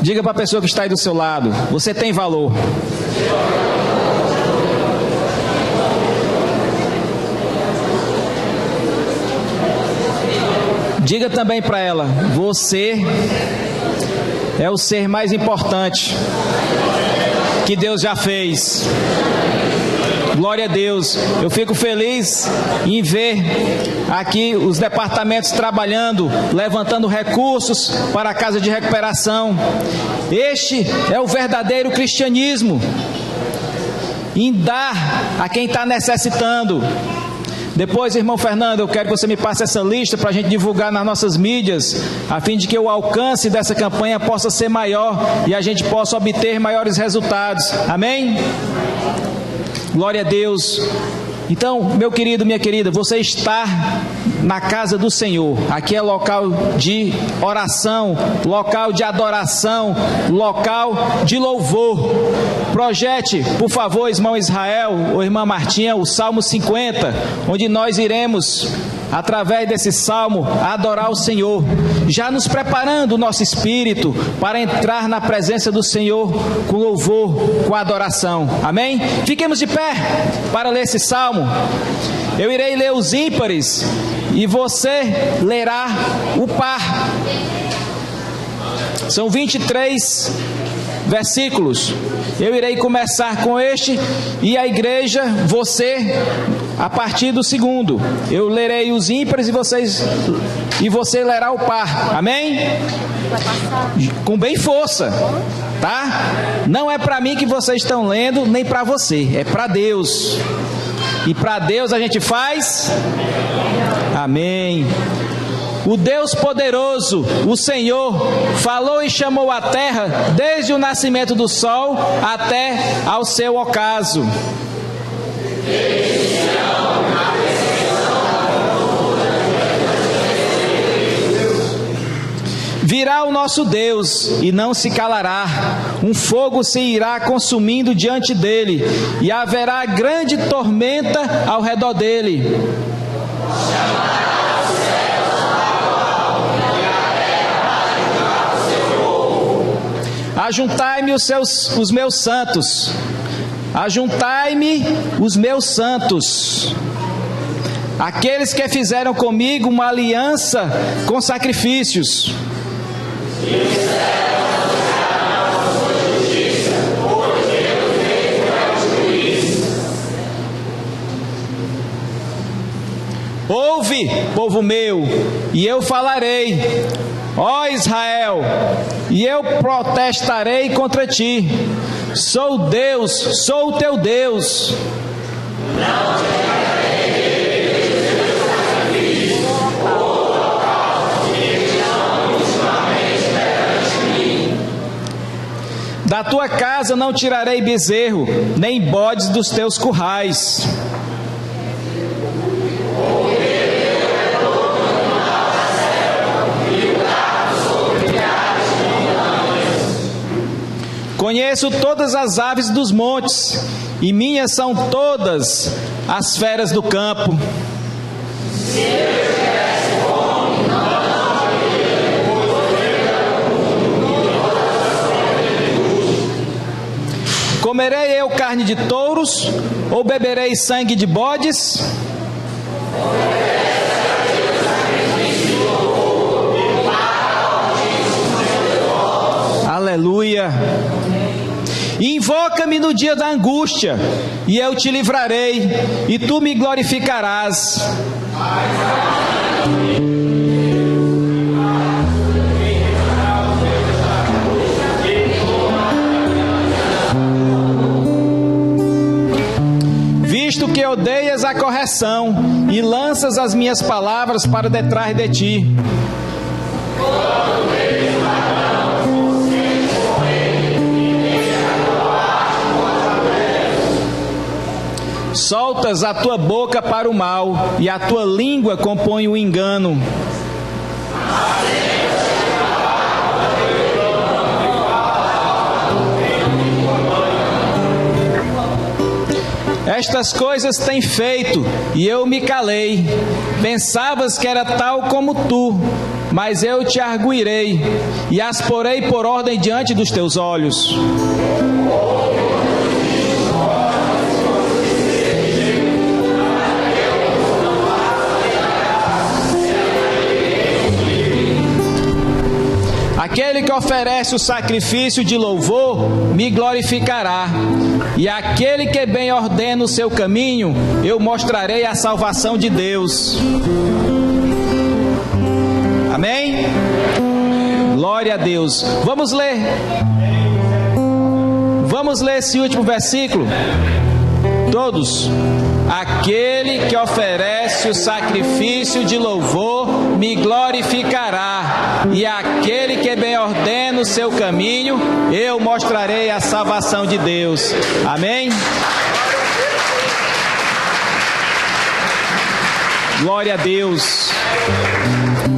Diga para a pessoa que está aí do seu lado: você tem valor. Diga também para ela: você é o ser mais importante que Deus já fez. Glória a Deus. Eu fico feliz em ver aqui os departamentos trabalhando, levantando recursos para a casa de recuperação. Este é o verdadeiro cristianismo, em dar a quem está necessitando. Depois, irmão Fernando, eu quero que você me passe essa lista para a gente divulgar nas nossas mídias, a fim de que o alcance dessa campanha possa ser maior e a gente possa obter maiores resultados. Amém? Glória a Deus. Então, meu querido, minha querida, você está na casa do Senhor. Aqui é local de oração, local de adoração, local de louvor. Projete, por favor, irmão Israel ou irmã Martinha, o Salmo 50, onde nós iremos, através desse salmo, adorar o Senhor, já nos preparando o nosso espírito para entrar na presença do Senhor com louvor, com adoração. Amém? Fiquemos de pé para ler esse salmo. Eu irei ler os ímpares e você lerá o par. São 23 versículos. Eu irei começar com este e a igreja, você, a partir do segundo. Eu lerei os ímpares e você lerá o par. Amém? Com bem força, tá? Não é para mim que vocês estão lendo, nem para você, é para Deus. E para Deus a gente faz amém. O Deus poderoso, o Senhor, falou e chamou a terra desde o nascimento do sol até ao seu ocaso. Virá o nosso Deus e não se calará, um fogo se irá consumindo diante dele, e haverá grande tormenta ao redor dele. Ajuntai-me os meus santos, ajuntai-me os meus santos, aqueles que fizeram comigo uma aliança com sacrifícios. Ouve, povo meu, e eu falarei, ó Israel, e eu protestarei contra ti. Sou Deus, sou o teu Deus. Da tua casa não tirarei bezerro, nem bodes dos teus currais. Conheço todas as aves dos montes, e minhas são todas as feras do campo. Comerei eu carne de touros, ou beberei sangue de bodes? Aleluia. Invoca-me no dia da angústia, e eu te livrarei, e tu me glorificarás. Visto que odeias a correção, e lanças as minhas palavras para detrás de ti. Soltas a tua boca para o mal, e a tua língua compõe o engano. Estas coisas tens feito, e eu me calei. Pensavas que era tal como tu, mas eu te arguirei e as porei por ordem diante dos teus olhos. Aquele que oferece o sacrifício de louvor me glorificará, e aquele que bem ordena o seu caminho, eu mostrarei a salvação de Deus. Amém? Glória a Deus. Vamos ler esse último versículo. Todos. Aquele que oferece o sacrifício de louvor me glorificará, e aquele que bem ordena o seu caminho, eu mostrarei a salvação de Deus. Amém? Glória a Deus.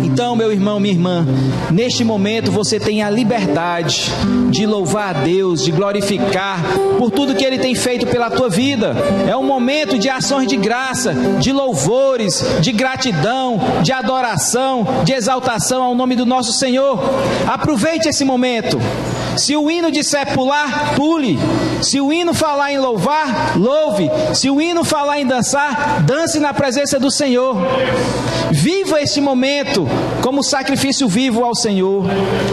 Então, meu irmão, minha irmã, neste momento você tem a liberdade de louvar a Deus, de glorificar por tudo que Ele tem feito pela tua vida. É um momento de ações de graça, de louvores, de gratidão, de adoração, de exaltação ao nome do nosso Senhor. Aproveite esse momento. Se o hino disser pular, pule. Se o hino falar em louvar, louve. Se o hino falar em dançar, dance na presença do Senhor. Viva este momento como sacrifício vivo ao Senhor.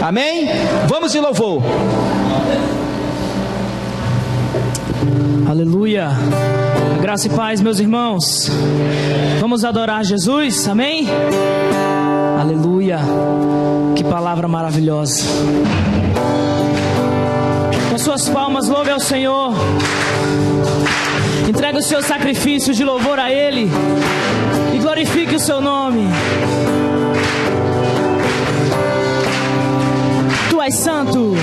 Amém? Vamos de louvor. Aleluia. Graça e paz, meus irmãos. Vamos adorar Jesus. Amém? Aleluia. Que palavra maravilhosa. Com suas palmas, louve ao Senhor. Entregue o seu sacrifício de louvor a Ele e glorifique o seu nome. Tu és santo,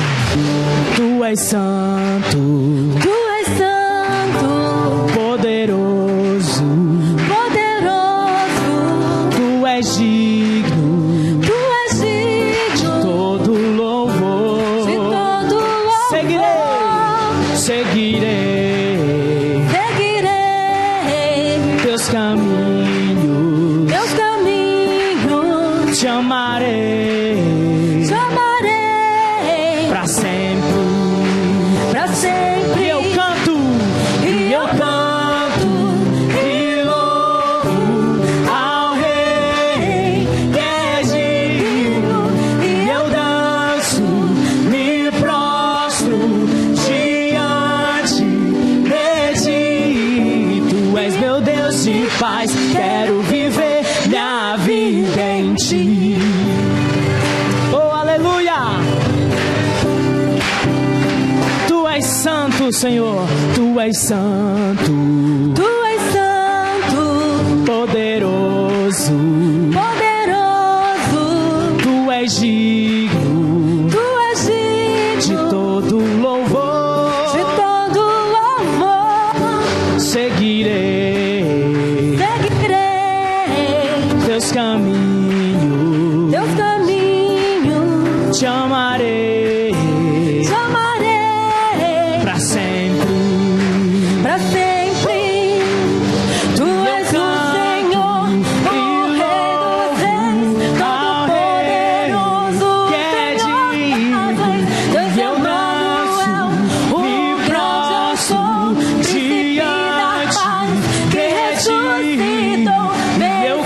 Tu és santo, Tu és santo, poderoso, poderoso, Tu és digno, Tu és digno todo louvor. de todo louvor. Seguirei, seguirei teus caminhos, te amarei, para sempre, para sempre. E eu canto e louvo ao Rei que é digno, e eu danço, me prostro diante de ti. Tu és meu Deus de paz, quero viver minha vida em ti. Oh, aleluia! Tu és santo, Senhor, Tu és santo, Tu és santo, poderoso, poderoso, Tu és digno Tu és de digno todo louvor. de todo louvor. Seguirei teus caminhos, te amarei, para sempre, para sempre. Tu és o Senhor, o Rei dos Reis, todo-poderoso, Senhor das nações. Teu seu trono é o grande eu sou, príncipe da paz, que ressuscitou, veio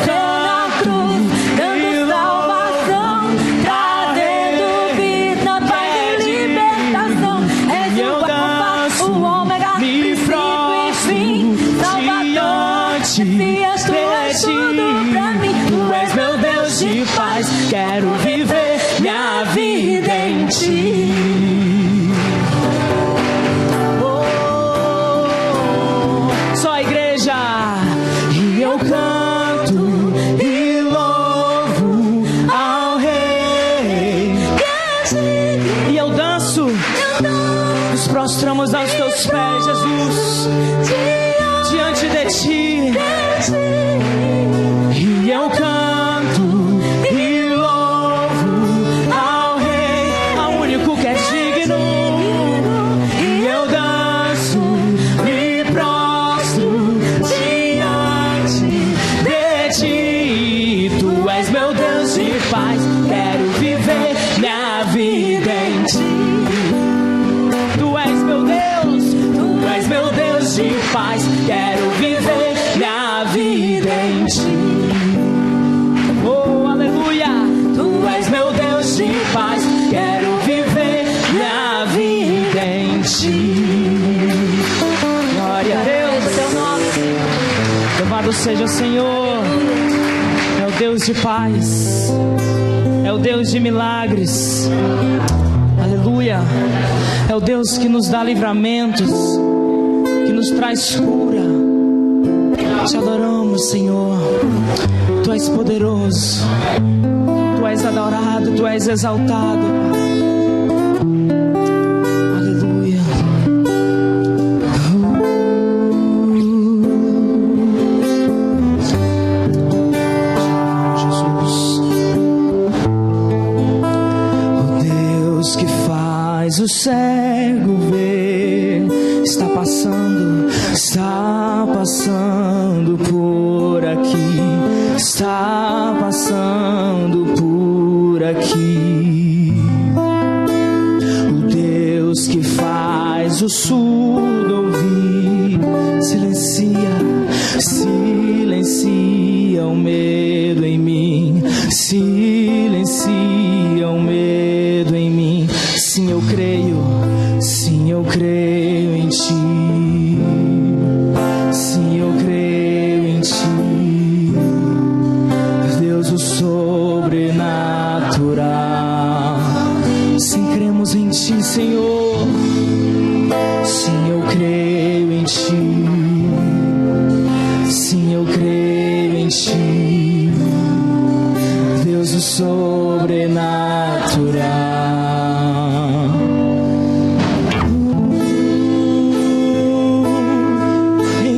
na cruz, dando salvação, trazendo vida, paz e libertação. És o Alfa, o Ômega, princípio e fim, Salvador, Messias, Tu és tudo pra mim. Tu és meu Deus de paz, quero viver minha vida em ti. Oh, só a igreja. E eu canto e louvo ao Rei, e eu danço, nos prostramos aos teus pés, Jesus, diante de ti. E eu canto e louvo ao Rei, ao único que é digno. E eu danço, me prostro diante de ti. Tu és meu Deus de paz, vida em ti. Tu és meu Deus, tu és meu Deus de paz. Quero viver minha vida em ti. Oh, aleluia. Tu és meu Deus de paz. Quero viver minha vida em ti. Glória a Deus, teu nome. Louvado seja o Senhor. É o Deus de paz. É o Deus de milagres. Aleluia. É o Deus que nos dá livramentos, que nos traz cura. Te adoramos, Senhor. Tu és poderoso. Tu és adorado, tu és exaltado. Aleluia. Jesus. O Deus que faz o cego ver está passando por aqui, está passando por aqui. O Deus que faz o surdo ouvir, silencia o medo em mim, silencia o medo em mim. Sim, eu creio em ti. Sim, eu creio em ti, Deus o sobrenatural. Sim, cremos em ti, Senhor. Sim, eu creio em ti. Sim, eu creio em ti, Deus o sobrenatural.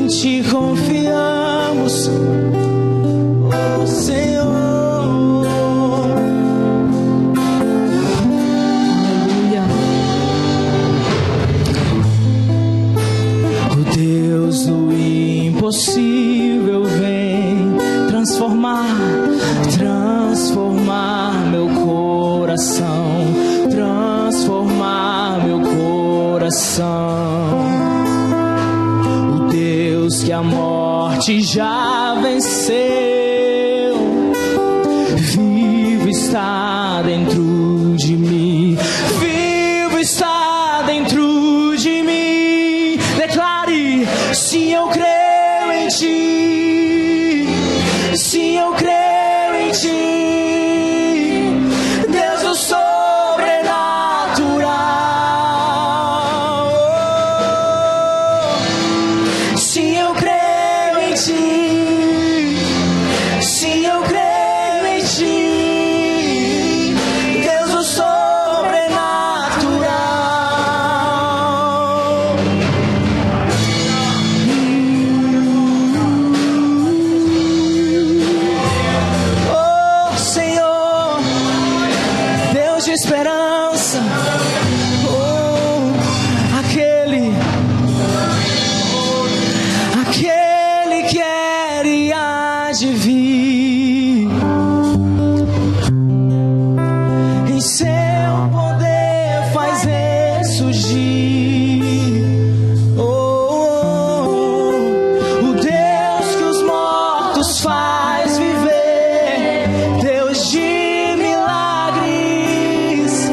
Te confiamos, oh Senhor. Aleluia. O Deus do impossível vem transformar meu coração, transformar meu coração. Que a morte já venceu, vivo está dentro de mim, vivo está dentro de mim. Declare: sim, eu creio em ti, sim, eu creio em ti, Deus do sobrenatural. Sim, eu creio em ti. Sim, eu creio em ti, Deus do sobrenatural. Oh Senhor, Deus de esperança. Oh, aquele que era e há de vir, em seu poder faz ressurgir. O Deus que os mortos faz viver, Deus de milagres,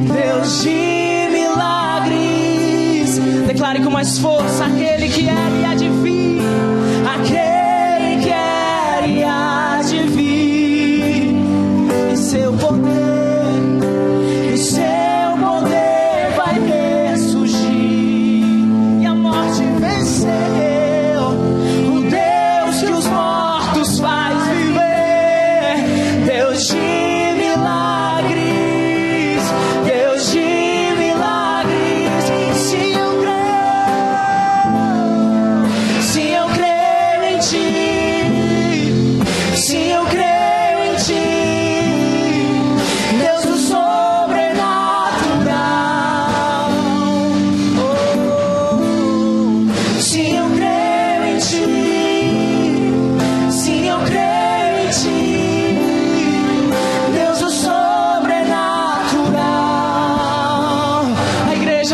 Deus de milagres. Declare com mais força: aquele que era e há de vir, aquele que era e há de vir, em seu poder vai ressurgir, e a morte venceu. O Deus que os mortos faz viver, Deus de milagres, Deus de milagres. Sim, eu creio.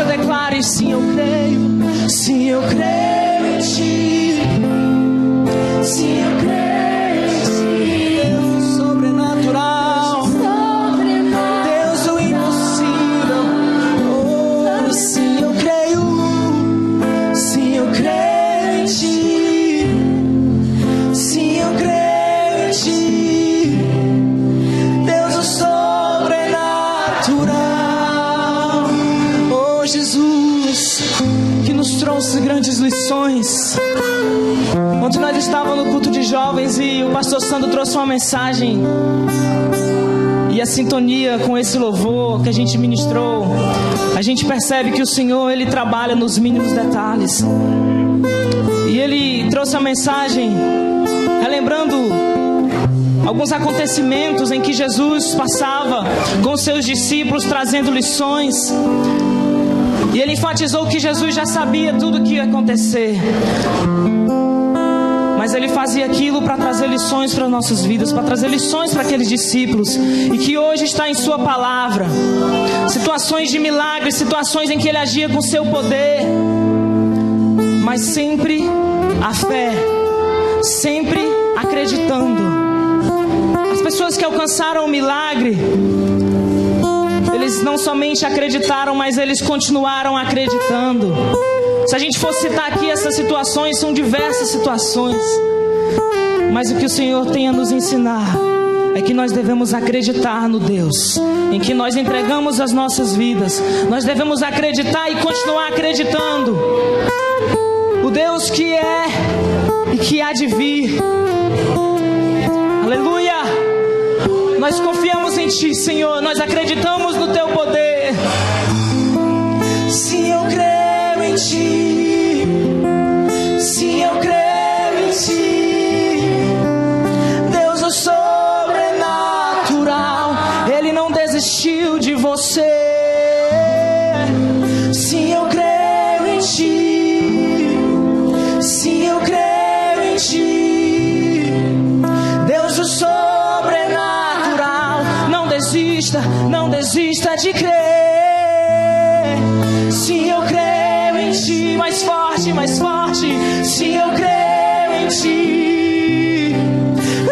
igreja declare: sim, eu creio. Sim, eu creio em ti. Sim, eu creio em ti. Deus sobrenatural, Deus do impossível. Oh, sim, eu creio. Sim, eu creio em ti. Sim, eu creio em ti. Deus do sobrenatural. Oh, Jesus, que nos trouxe grandes lições. Ontem nós estávamos no culto de jovens e o pastor Sandro trouxe uma mensagem. E a sintonia com esse louvor que a gente ministrou, a gente percebe que o Senhor, Ele trabalha nos mínimos detalhes. E Ele trouxe a mensagem relembrando alguns acontecimentos em que Jesus passava com seus discípulos trazendo lições. E Ele enfatizou que Jesus já sabia tudo o que ia acontecer, mas Ele fazia aquilo para trazer lições para nossas vidas, para trazer lições para aqueles discípulos. E que hoje está em sua palavra situações de milagres, situações em que Ele agia com seu poder, mas sempre a fé, sempre acreditando. As pessoas que alcançaram o milagre, eles não somente acreditaram, mas eles continuaram acreditando. Se a gente for citar aqui essas situações, são diversas situações, mas o que o Senhor tem a nos ensinar é que nós devemos acreditar no Deus em que nós entregamos as nossas vidas. Nós devemos acreditar e continuar acreditando. O Deus que é e que há de vir. Aleluia! Nós confiamos em Ti, Senhor. Nós acreditamos no Teu poder. Sim, eu creio em Ti. Sim, eu creio em Ti. Deus do sobrenatural, Ele não desistiu de você. Sim, eu creio em Ti. Sim, eu creio em Ti. Deus do sobrenatural, não desista de crer. Sim, eu creio em Ti. Mais forte, mais forte. Sim, eu creio em Ti.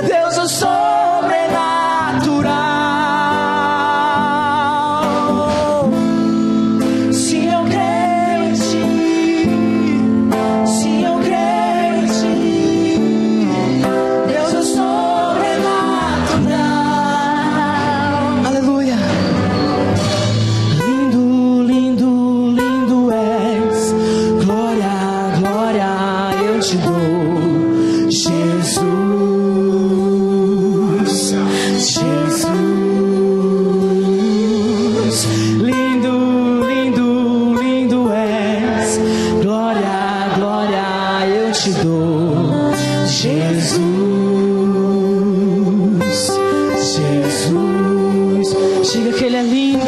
Deus do sobrenatural. Sim, eu creio em Ti. Sim, eu creio em Ti. Deus do sobrenatural. Aleluia. Lindo, lindo, lindo és. Glória, glória eu te dou. Jesus, Jesus. Lindo, lindo, lindo és. Glória, glória eu te dou. Jesus, Jesus. Diga que Ele é lindo,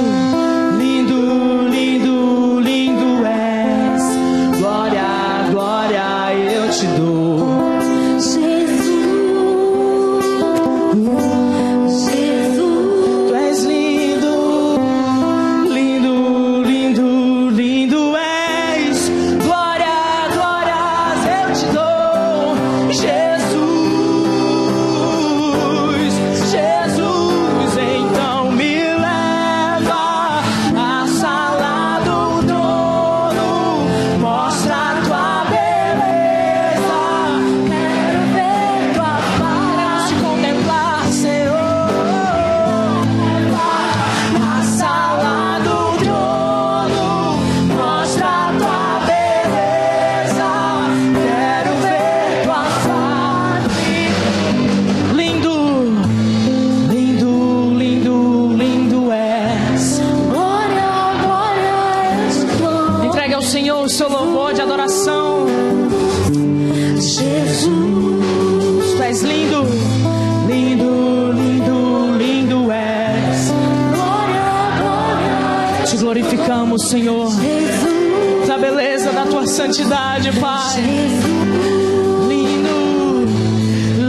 lindo, lindo, lindo és. Glória, glória eu te dou. Tu és lindo, lindo, lindo, lindo és. Glória, glórias eu te dou. Jesus, Jesus, então me leva à sala do trono, mostra a tua beleza. Quero ver tua face, te contemplar, Senhor. Na sala do trono, mostra a tua beleza. Quero ver tua face. Lindo, lindo, lindo, lindo és. Glória, glória és. Entregue ao Senhor o seu louvor de adoração. Jesus, Tu és lindo, lindo, lindo, lindo és. Glória, glória. Te glorificamos, Senhor, da beleza da Tua santidade, Pai. Lindo,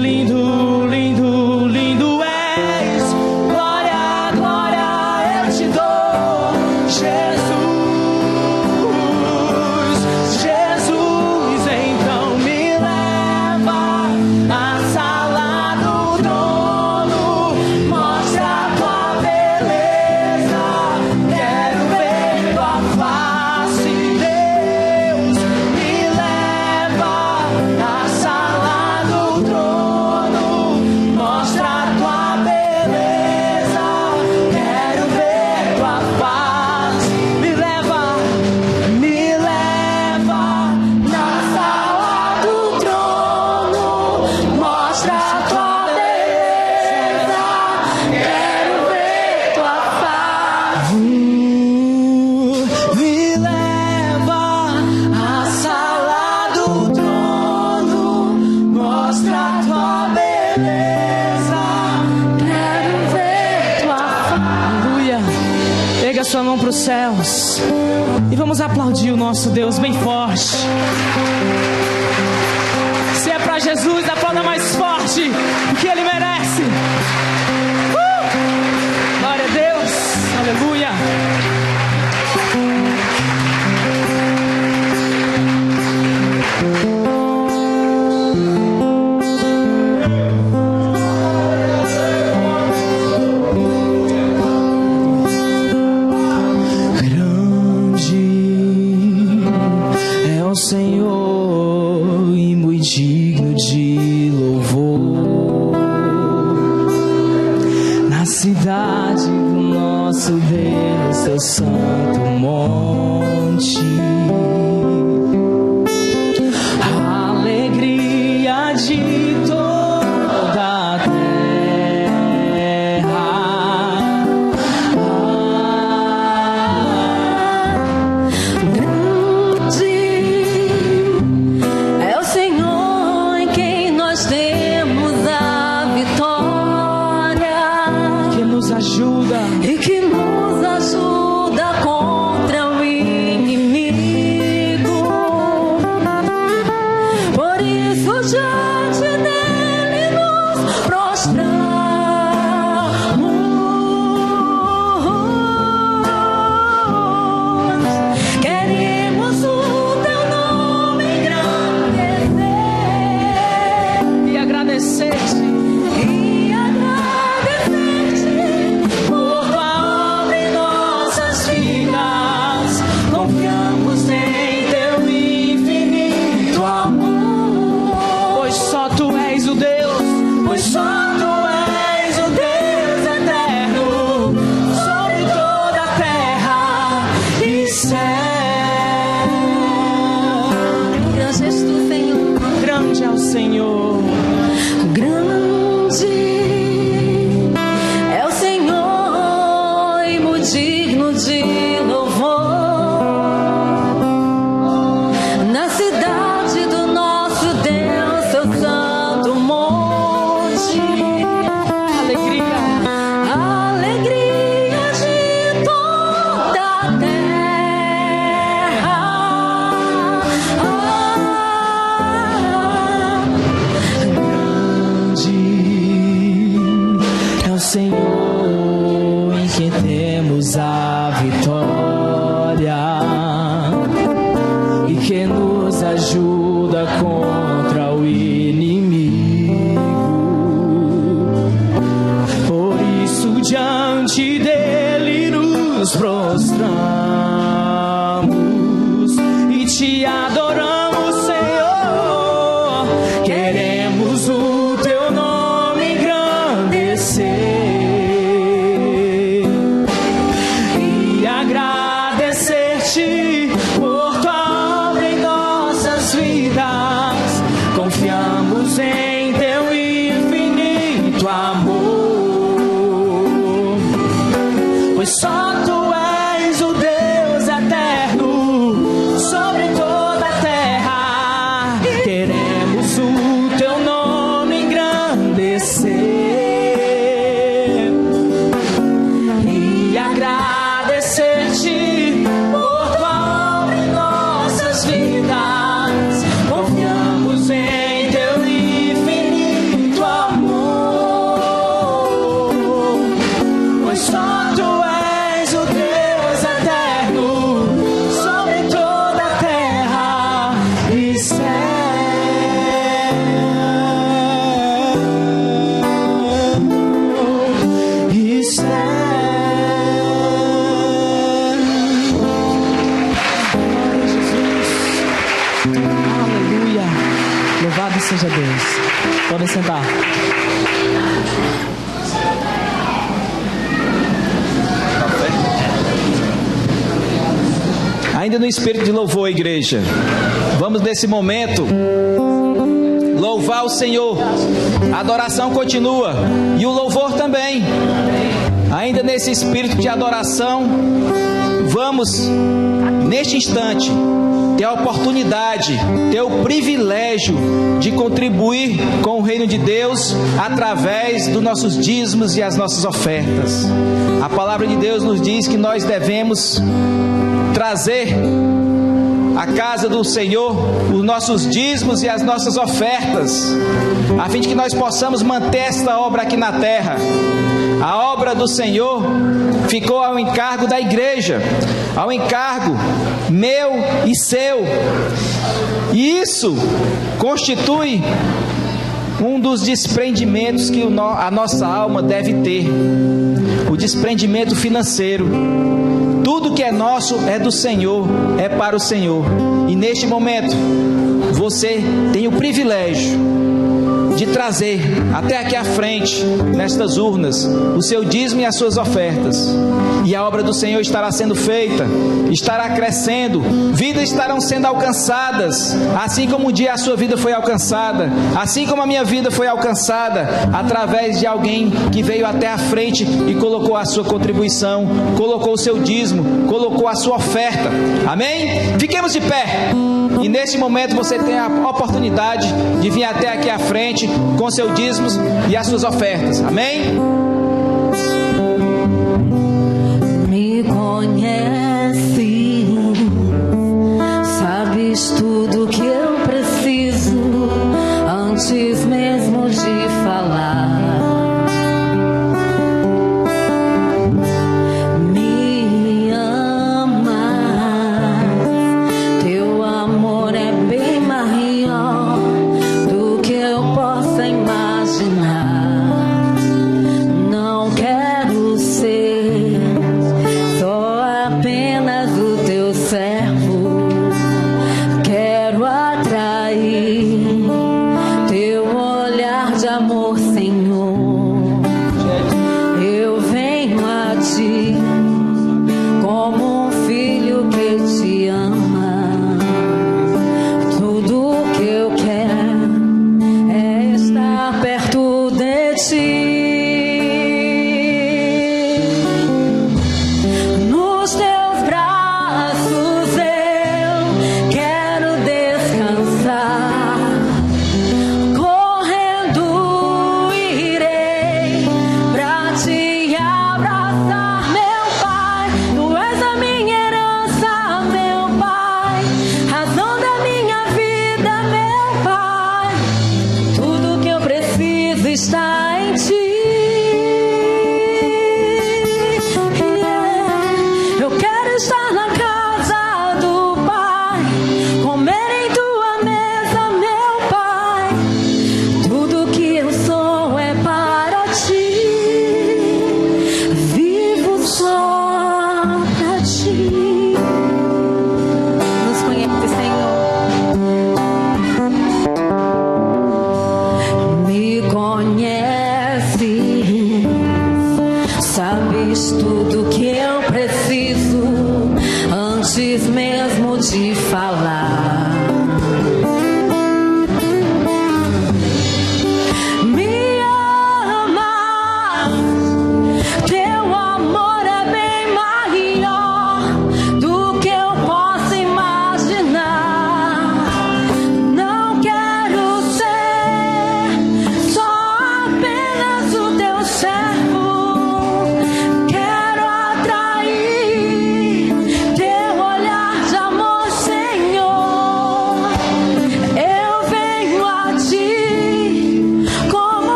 lindo, lindo, lindo és. Glória, glória eu te dou. Jesus, para os céus e vamos aplaudir o nosso Deus bem forte. Se é para Jesus, aplauda mais forte, porque Ele merece. Glória a Deus, aleluia. O Senhor e muito digno de louvor, na cidade do nosso Deus, seu santo monte, a alegria de toda a terra. E que nos ajuda contra o inimigo. Por isso diante dele nos prostramos. Queremos o teu nome engrandecer E agradecer-te. Senhor, grande é o Senhor e muito digno de louvor, na cidade do nosso Deus, seu santo monte, a alegria de toda a terra. Senhor, em quem temos a vitória e que nos ajuda contra o inimigo. Por isso diante dele nos prostramos e te adoramos, Senhor. Queremos o teu nome engrandecer por tua obra em nossas vidas. Confiamos em teu infinito amor, pois só tu és o Deus eterno sobre toda a terra. Queremos o teu nome engrandecer e agradecer-te por tua obra em nossas vidas. Confiamos em teu infinito amor, pois só tu és o Deus eterno sobre toda a terra e céu. E céu. Louvado seja Deus. Podem sentar. Ainda no espírito de louvor, igreja, vamos nesse momento louvar o Senhor. A adoração continua e o louvor também. Ainda nesse espírito de adoração, vamos neste instante ter a oportunidade, ter o privilégio de contribuir com o reino de Deus através dos nossos dízimos e as nossas ofertas. A palavra de Deus nos diz que nós devemos trazer à casa do Senhor os nossos dízimos e as nossas ofertas, a fim de que nós possamos manter esta obra aqui na terra. A obra do Senhor ficou ao encargo da igreja, ao encargo meu e seu, e isso constitui um dos desprendimentos que a nossa alma deve ter, o desprendimento financeiro. Tudo que é nosso é do Senhor, é para o Senhor. E neste momento, você tem o privilégio de trazer até aqui à frente, nestas urnas, o seu dízimo e as suas ofertas. E a obra do Senhor estará sendo feita, estará crescendo, vidas estarão sendo alcançadas, assim como um dia a sua vida foi alcançada, assim como a minha vida foi alcançada, através de alguém que veio até a frente e colocou a sua contribuição, colocou o seu dízimo, colocou a sua oferta. Amém? Fiquemos de pé. E neste momento você tem a oportunidade de vir até aqui à frente com seus dízimos e as suas ofertas. Amém? Me conhece, sabes tudo que eu preciso antes mesmo de falar.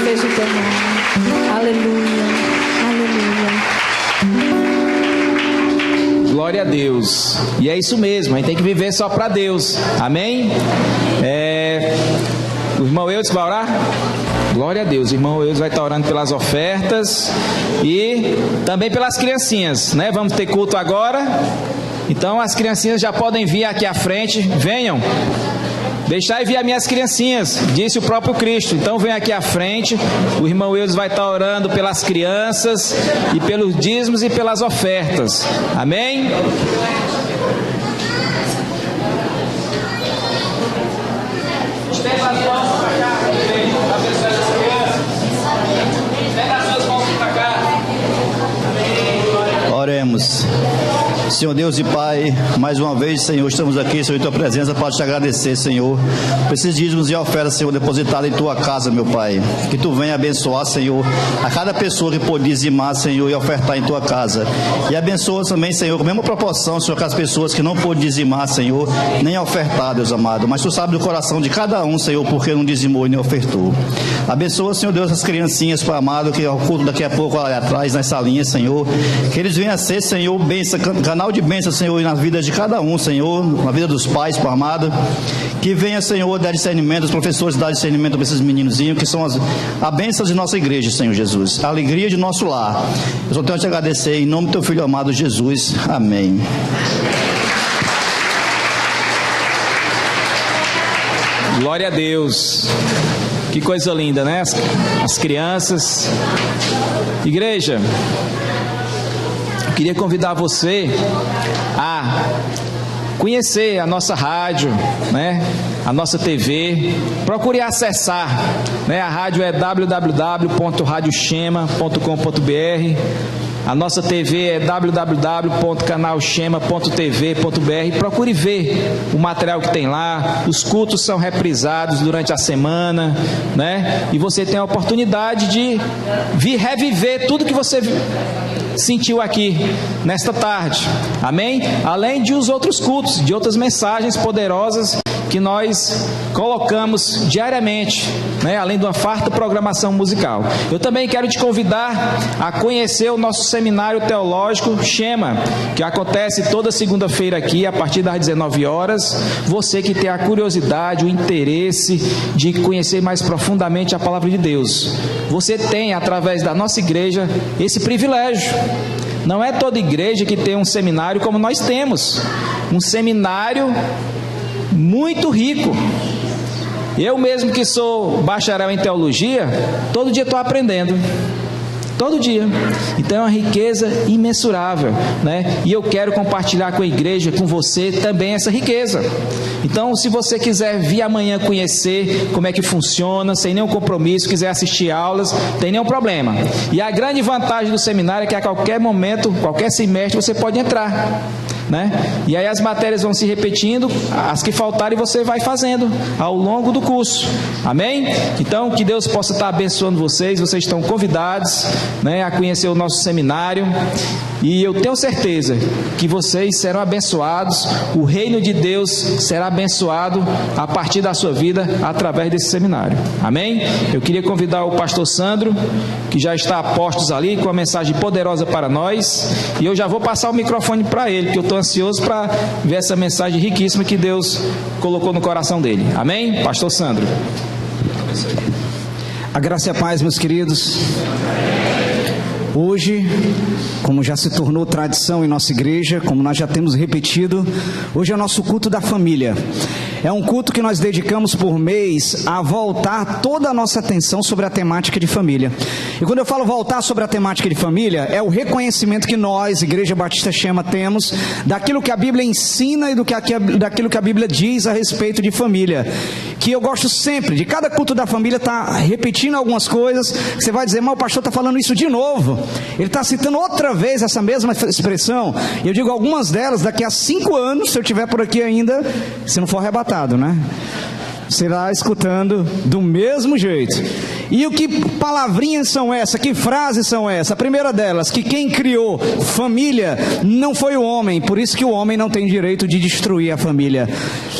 seja o teu nome. Aleluia, aleluia. Glória a Deus. E é isso mesmo, a gente tem que viver só para Deus. Amém? O irmão Eudes vai orar? Glória a Deus. O irmão Eudes vai estar orando pelas ofertas e também pelas criancinhas, né? Vamos ter culto agora. Então as criancinhas já podem vir aqui à frente. Venham. Deixai vir as minhas criancinhas, disse o próprio Cristo. Então vem aqui à frente. O irmão Eudes vai estar orando pelas crianças e pelos dízimos e pelas ofertas. Amém? Estenda as mãos para cá, abençoe as crianças. Estenda as suas mãos para cá. Oremos. Senhor Deus e Pai, mais uma vez, Senhor, estamos aqui, Senhor, em Tua presença para te agradecer, Senhor, por esses dízimos e ofertas, Senhor, depositados em Tua casa, meu Pai. Que Tu venha abençoar, Senhor, a cada pessoa que pode dizimar, Senhor, e ofertar em Tua casa. E abençoa também, Senhor, com a mesma proporção, Senhor, com as pessoas que não podem dizimar, Senhor, nem ofertar, Deus amado. Mas Tu sabe do coração de cada um, Senhor, porque não dizimou e nem ofertou. Abençoa, Senhor Deus, as criancinhas, Pai amado, que é o culto daqui a pouco ali atrás, nessa linha, Senhor. Que eles venham a ser, Senhor, bênção, canal de bênção, Senhor, na vida de cada um, Senhor, na vida dos pais, Pai amado. Que venha, Senhor, dar discernimento, os professores dar discernimento para esses meninozinhos, que são a bênção de nossa igreja, Senhor Jesus, a alegria de nosso lar. Eu só tenho a te agradecer, em nome do Teu Filho amado Jesus. Amém. Glória a Deus. Que coisa linda, né? As crianças. Igreja, eu queria convidar você a conhecer a nossa rádio, né? A nossa TV. Procure acessar, né? A rádio é www.radiochema.com.br. A nossa TV é www.canalchema.tv.br. Procure ver o material que tem lá. Os cultos são reprisados durante a semana, né? E você tem a oportunidade de reviver tudo que você sentiu aqui nesta tarde. Amém? Além de os outros cultos, de outras mensagens poderosas que nós colocamos diariamente, né? Além de uma farta programação musical. Eu também quero te convidar a conhecer o nosso seminário teológico Chema, que acontece toda segunda-feira aqui a partir das 19 horas. Você que tem a curiosidade, o interesse de conhecer mais profundamente a palavra de Deus, você tem, através da nossa igreja, esse privilégio. Não é toda igreja que tem um seminário como nós temos. Um seminário muito rico. Eu mesmo que sou bacharel em teologia, todo dia estou aprendendo. Todo dia. Então é uma riqueza imensurável, né? E eu quero compartilhar com a igreja, com você também essa riqueza. Então, se você quiser vir amanhã conhecer como é que funciona, sem nenhum compromisso, quiser assistir aulas, tem nenhum problema. E a grande vantagem do seminário é que a qualquer momento, qualquer semestre, você pode entrar, né? E aí as matérias vão se repetindo, as que faltarem você vai fazendo ao longo do curso. Amém? Então que Deus possa estar abençoando vocês. Vocês estão convidados, né, a conhecer o nosso seminário, e eu tenho certeza que vocês serão abençoados. O reino de Deus será abençoado a partir da sua vida através desse seminário. Amém? Eu queria convidar o pastor Sandro, que já está a postos ali com uma mensagem poderosa para nós, e eu já vou passar o microfone para ele, porque eu estou ansioso para ver essa mensagem riquíssima que Deus colocou no coração dele. Amém? Pastor Sandro. A graça e a paz, meus queridos. Hoje, como já se tornou tradição em nossa igreja, como nós já temos repetido, hoje é o nosso culto da família. É um culto que nós dedicamos por mês a voltar toda a nossa atenção sobre a temática de família. E quando eu falo voltar sobre a temática de família, é o reconhecimento que nós, Igreja Batista Chema, temos daquilo que a Bíblia ensina e daquilo que a Bíblia diz a respeito de família. Que eu gosto sempre, de cada culto da família, estar repetindo algumas coisas. Você vai dizer, mas o pastor está falando isso de novo. Ele está citando outra vez essa mesma expressão. E eu digo algumas delas, daqui a 5 anos, se eu estiver por aqui ainda, se não for arrebatado, né? Será escutando do mesmo jeito. E o que palavrinhas são essas? Que frases são essas? A primeira delas, que quem criou família não foi o homem, por isso que o homem não tem direito de destruir a família.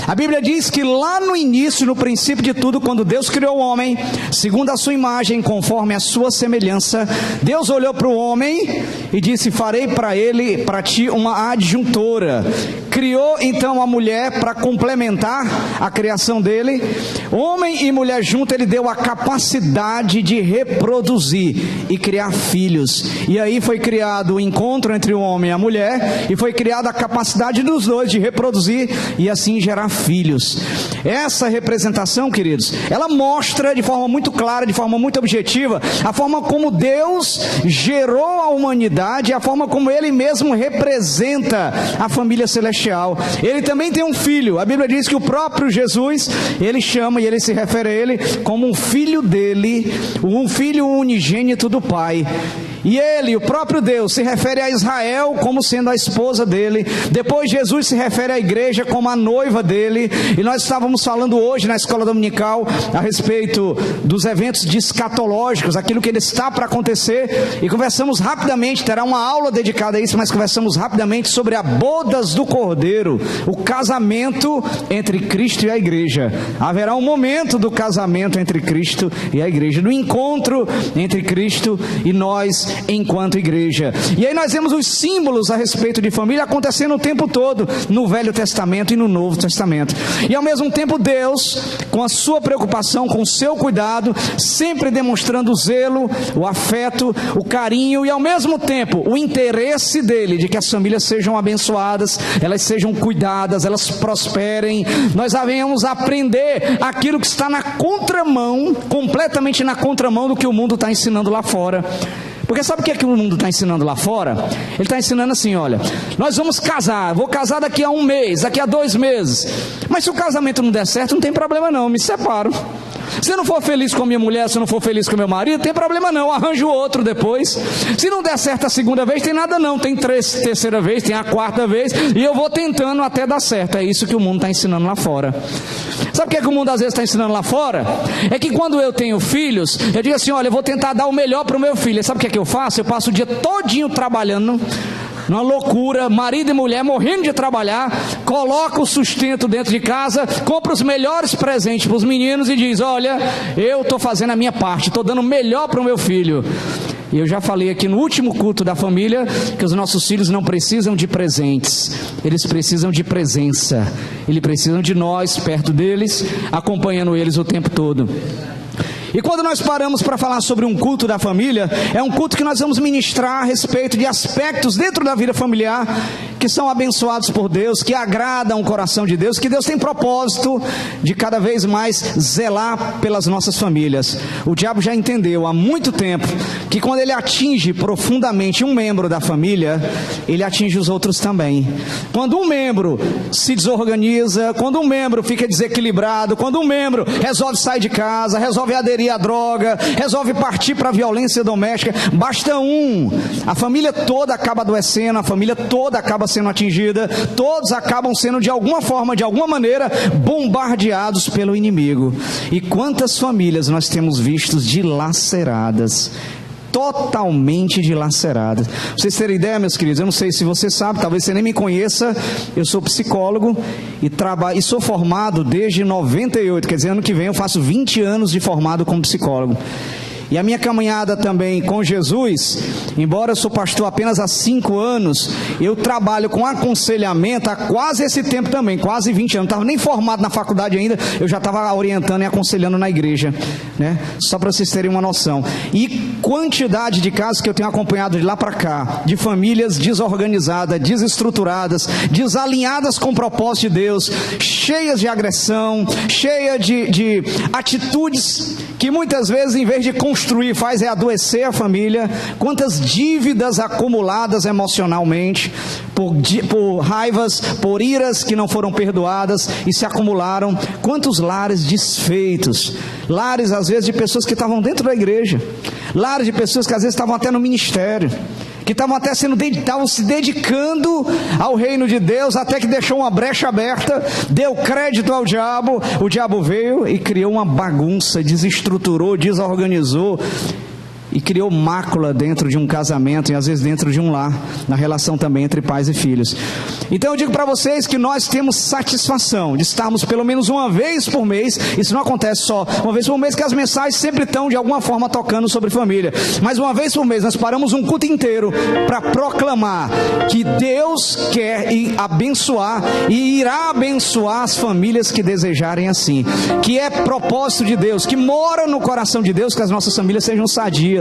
A Bíblia diz que lá no início, no princípio de tudo, quando Deus criou o homem, segundo a sua imagem, conforme a sua semelhança, Deus olhou para o homem e disse: farei para ti uma adjuntora. Criou então a mulher para complementar a criação dele. Homem e mulher junto, ele deu a capacidade de reproduzir e criar filhos. E aí foi criado o encontro entre o homem e a mulher, e foi criada a capacidade dos dois de reproduzir e assim gerar filhos. Essa representação, queridos, ela mostra de forma muito clara, de forma muito objetiva, a forma como Deus gerou a humanidade, a forma como Ele mesmo representa a família celestial. Ele também tem um filho. A Bíblia diz que o próprio Jesus, Ele chama e Ele se refere a Ele como um filho dele, um filho unigênito do Pai. E Ele, o próprio Deus, se refere a Israel como sendo a esposa dele. Depois Jesus se refere à igreja como a noiva dele. E nós estávamos falando hoje na escola dominical a respeito dos eventos escatológicos, aquilo que ele está para acontecer. E conversamos rapidamente, terá uma aula dedicada a isso, mas conversamos rapidamente sobre a bodas do Cordeiro, o casamento entre Cristo e a igreja. Haverá um momento do casamento entre Cristo e a igreja, do encontro entre Cristo e nós enquanto igreja. E aí nós vemos os símbolos a respeito de família acontecendo o tempo todo, no Velho Testamento e no Novo Testamento. E ao mesmo tempo Deus, com a sua preocupação, com o seu cuidado, sempre demonstrando o zelo, o afeto, o carinho e ao mesmo tempo o interesse dele de que as famílias sejam abençoadas, elas sejam cuidadas, elas prosperem. Nós venhamos aprender aquilo que está na contramão, completamente na contramão do que o mundo está ensinando lá fora. Porque sabe o que é que o mundo está ensinando lá fora? Ele está ensinando assim: olha, nós vamos casar, vou casar daqui a 1 mês, daqui a 2 meses. Mas se o casamento não der certo, não tem problema não, eu me separo. Se eu não for feliz com a minha mulher, se eu não for feliz com meu marido, não tem problema não, arranjo outro depois. Se não der certo a 2ª vez, tem nada não, tem 3ª vez, tem a 4ª vez, e eu vou tentando até dar certo. É isso que o mundo está ensinando lá fora. Sabe o que é que o mundo às vezes está ensinando lá fora? É que quando eu tenho filhos, eu digo assim: olha, eu vou tentar dar o melhor para o meu filho. E sabe o que é que eu faço? Eu passo o dia todinho trabalhando, numa loucura, marido e mulher morrendo de trabalhar, coloca o sustento dentro de casa, compra os melhores presentes para os meninos e diz: olha, eu estou fazendo a minha parte, estou dando o melhor para o meu filho. E eu já falei aqui no último culto da família que os nossos filhos não precisam de presentes, eles precisam de presença. Eles precisam de nós perto deles, acompanhando eles o tempo todo. E quando nós paramos para falar sobre um culto da família, é um culto que nós vamos ministrar a respeito de aspectos dentro da vida familiar que são abençoados por Deus, que agradam o coração de Deus, que Deus tem propósito de cada vez mais zelar pelas nossas famílias. O diabo já entendeu há muito tempo que quando ele atinge profundamente um membro da família, ele atinge os outros também. Quando um membro se desorganiza, quando um membro fica desequilibrado, quando um membro resolve sair de casa, resolve aderir à droga, resolve partir para a violência doméstica, basta um, a família toda acaba adoecendo, a família toda acaba sendo atingida, todos acabam sendo de alguma forma, de alguma maneira, bombardeados pelo inimigo. E quantas famílias nós temos vistos dilaceradas, totalmente dilaceradas. Pra vocês terem ideia, meus queridos, eu não sei se você sabe, talvez você nem me conheça, eu sou psicólogo e sou formado desde 98, quer dizer, ano que vem eu faço 20 anos de formado como psicólogo. E a minha caminhada também com Jesus, embora eu sou pastor apenas há 5 anos, eu trabalho com aconselhamento há quase esse tempo também, quase 20 anos. Não estava nem formado na faculdade ainda, eu já estava orientando e aconselhando na igreja, né? Só para vocês terem uma noção. E quantidade de casos que eu tenho acompanhado de lá para cá, de famílias desorganizadas, desestruturadas, desalinhadas com o propósito de Deus, cheias de agressão, cheias de atitudes que muitas vezes, em vez de construir, faz adoecer a família. Quantas dívidas acumuladas emocionalmente, por raivas, por iras que não foram perdoadas e se acumularam. Quantos lares desfeitos, lares às vezes de pessoas que estavam dentro da igreja, lares de pessoas que às vezes estavam até no ministério, que estavam se dedicando ao reino de Deus, até que deixou uma brecha aberta, deu crédito ao diabo. O diabo veio e criou uma bagunça, desestruturou, desorganizou e criou mácula dentro de um casamento e às vezes dentro de um lar, na relação também entre pais e filhos. Então eu digo para vocês que nós temos satisfação de estarmos pelo menos uma vez por mês. Isso não acontece só uma vez por mês, que as mensagens sempre estão de alguma forma tocando sobre família, mas uma vez por mês nós paramos um culto inteiro para proclamar que Deus quer abençoar e irá abençoar as famílias que desejarem assim, que é propósito de Deus, que mora no coração de Deus, que as nossas famílias sejam sadias,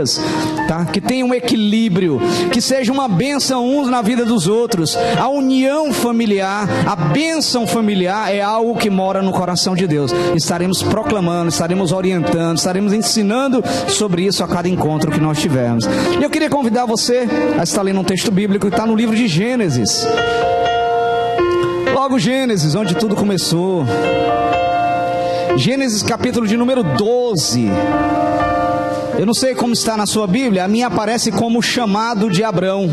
tá? Que tenha um equilíbrio, que seja uma bênção uns na vida dos outros. A união familiar, a bênção familiar é algo que mora no coração de Deus. Estaremos proclamando, estaremos orientando, estaremos ensinando sobre isso a cada encontro que nós tivermos. E eu queria convidar você a estar lendo um texto bíblico que está no livro de Gênesis. Logo Gênesis, onde tudo começou. Gênesis capítulo de número 12. Eu não sei como está na sua Bíblia, a minha aparece como chamado de Abrão.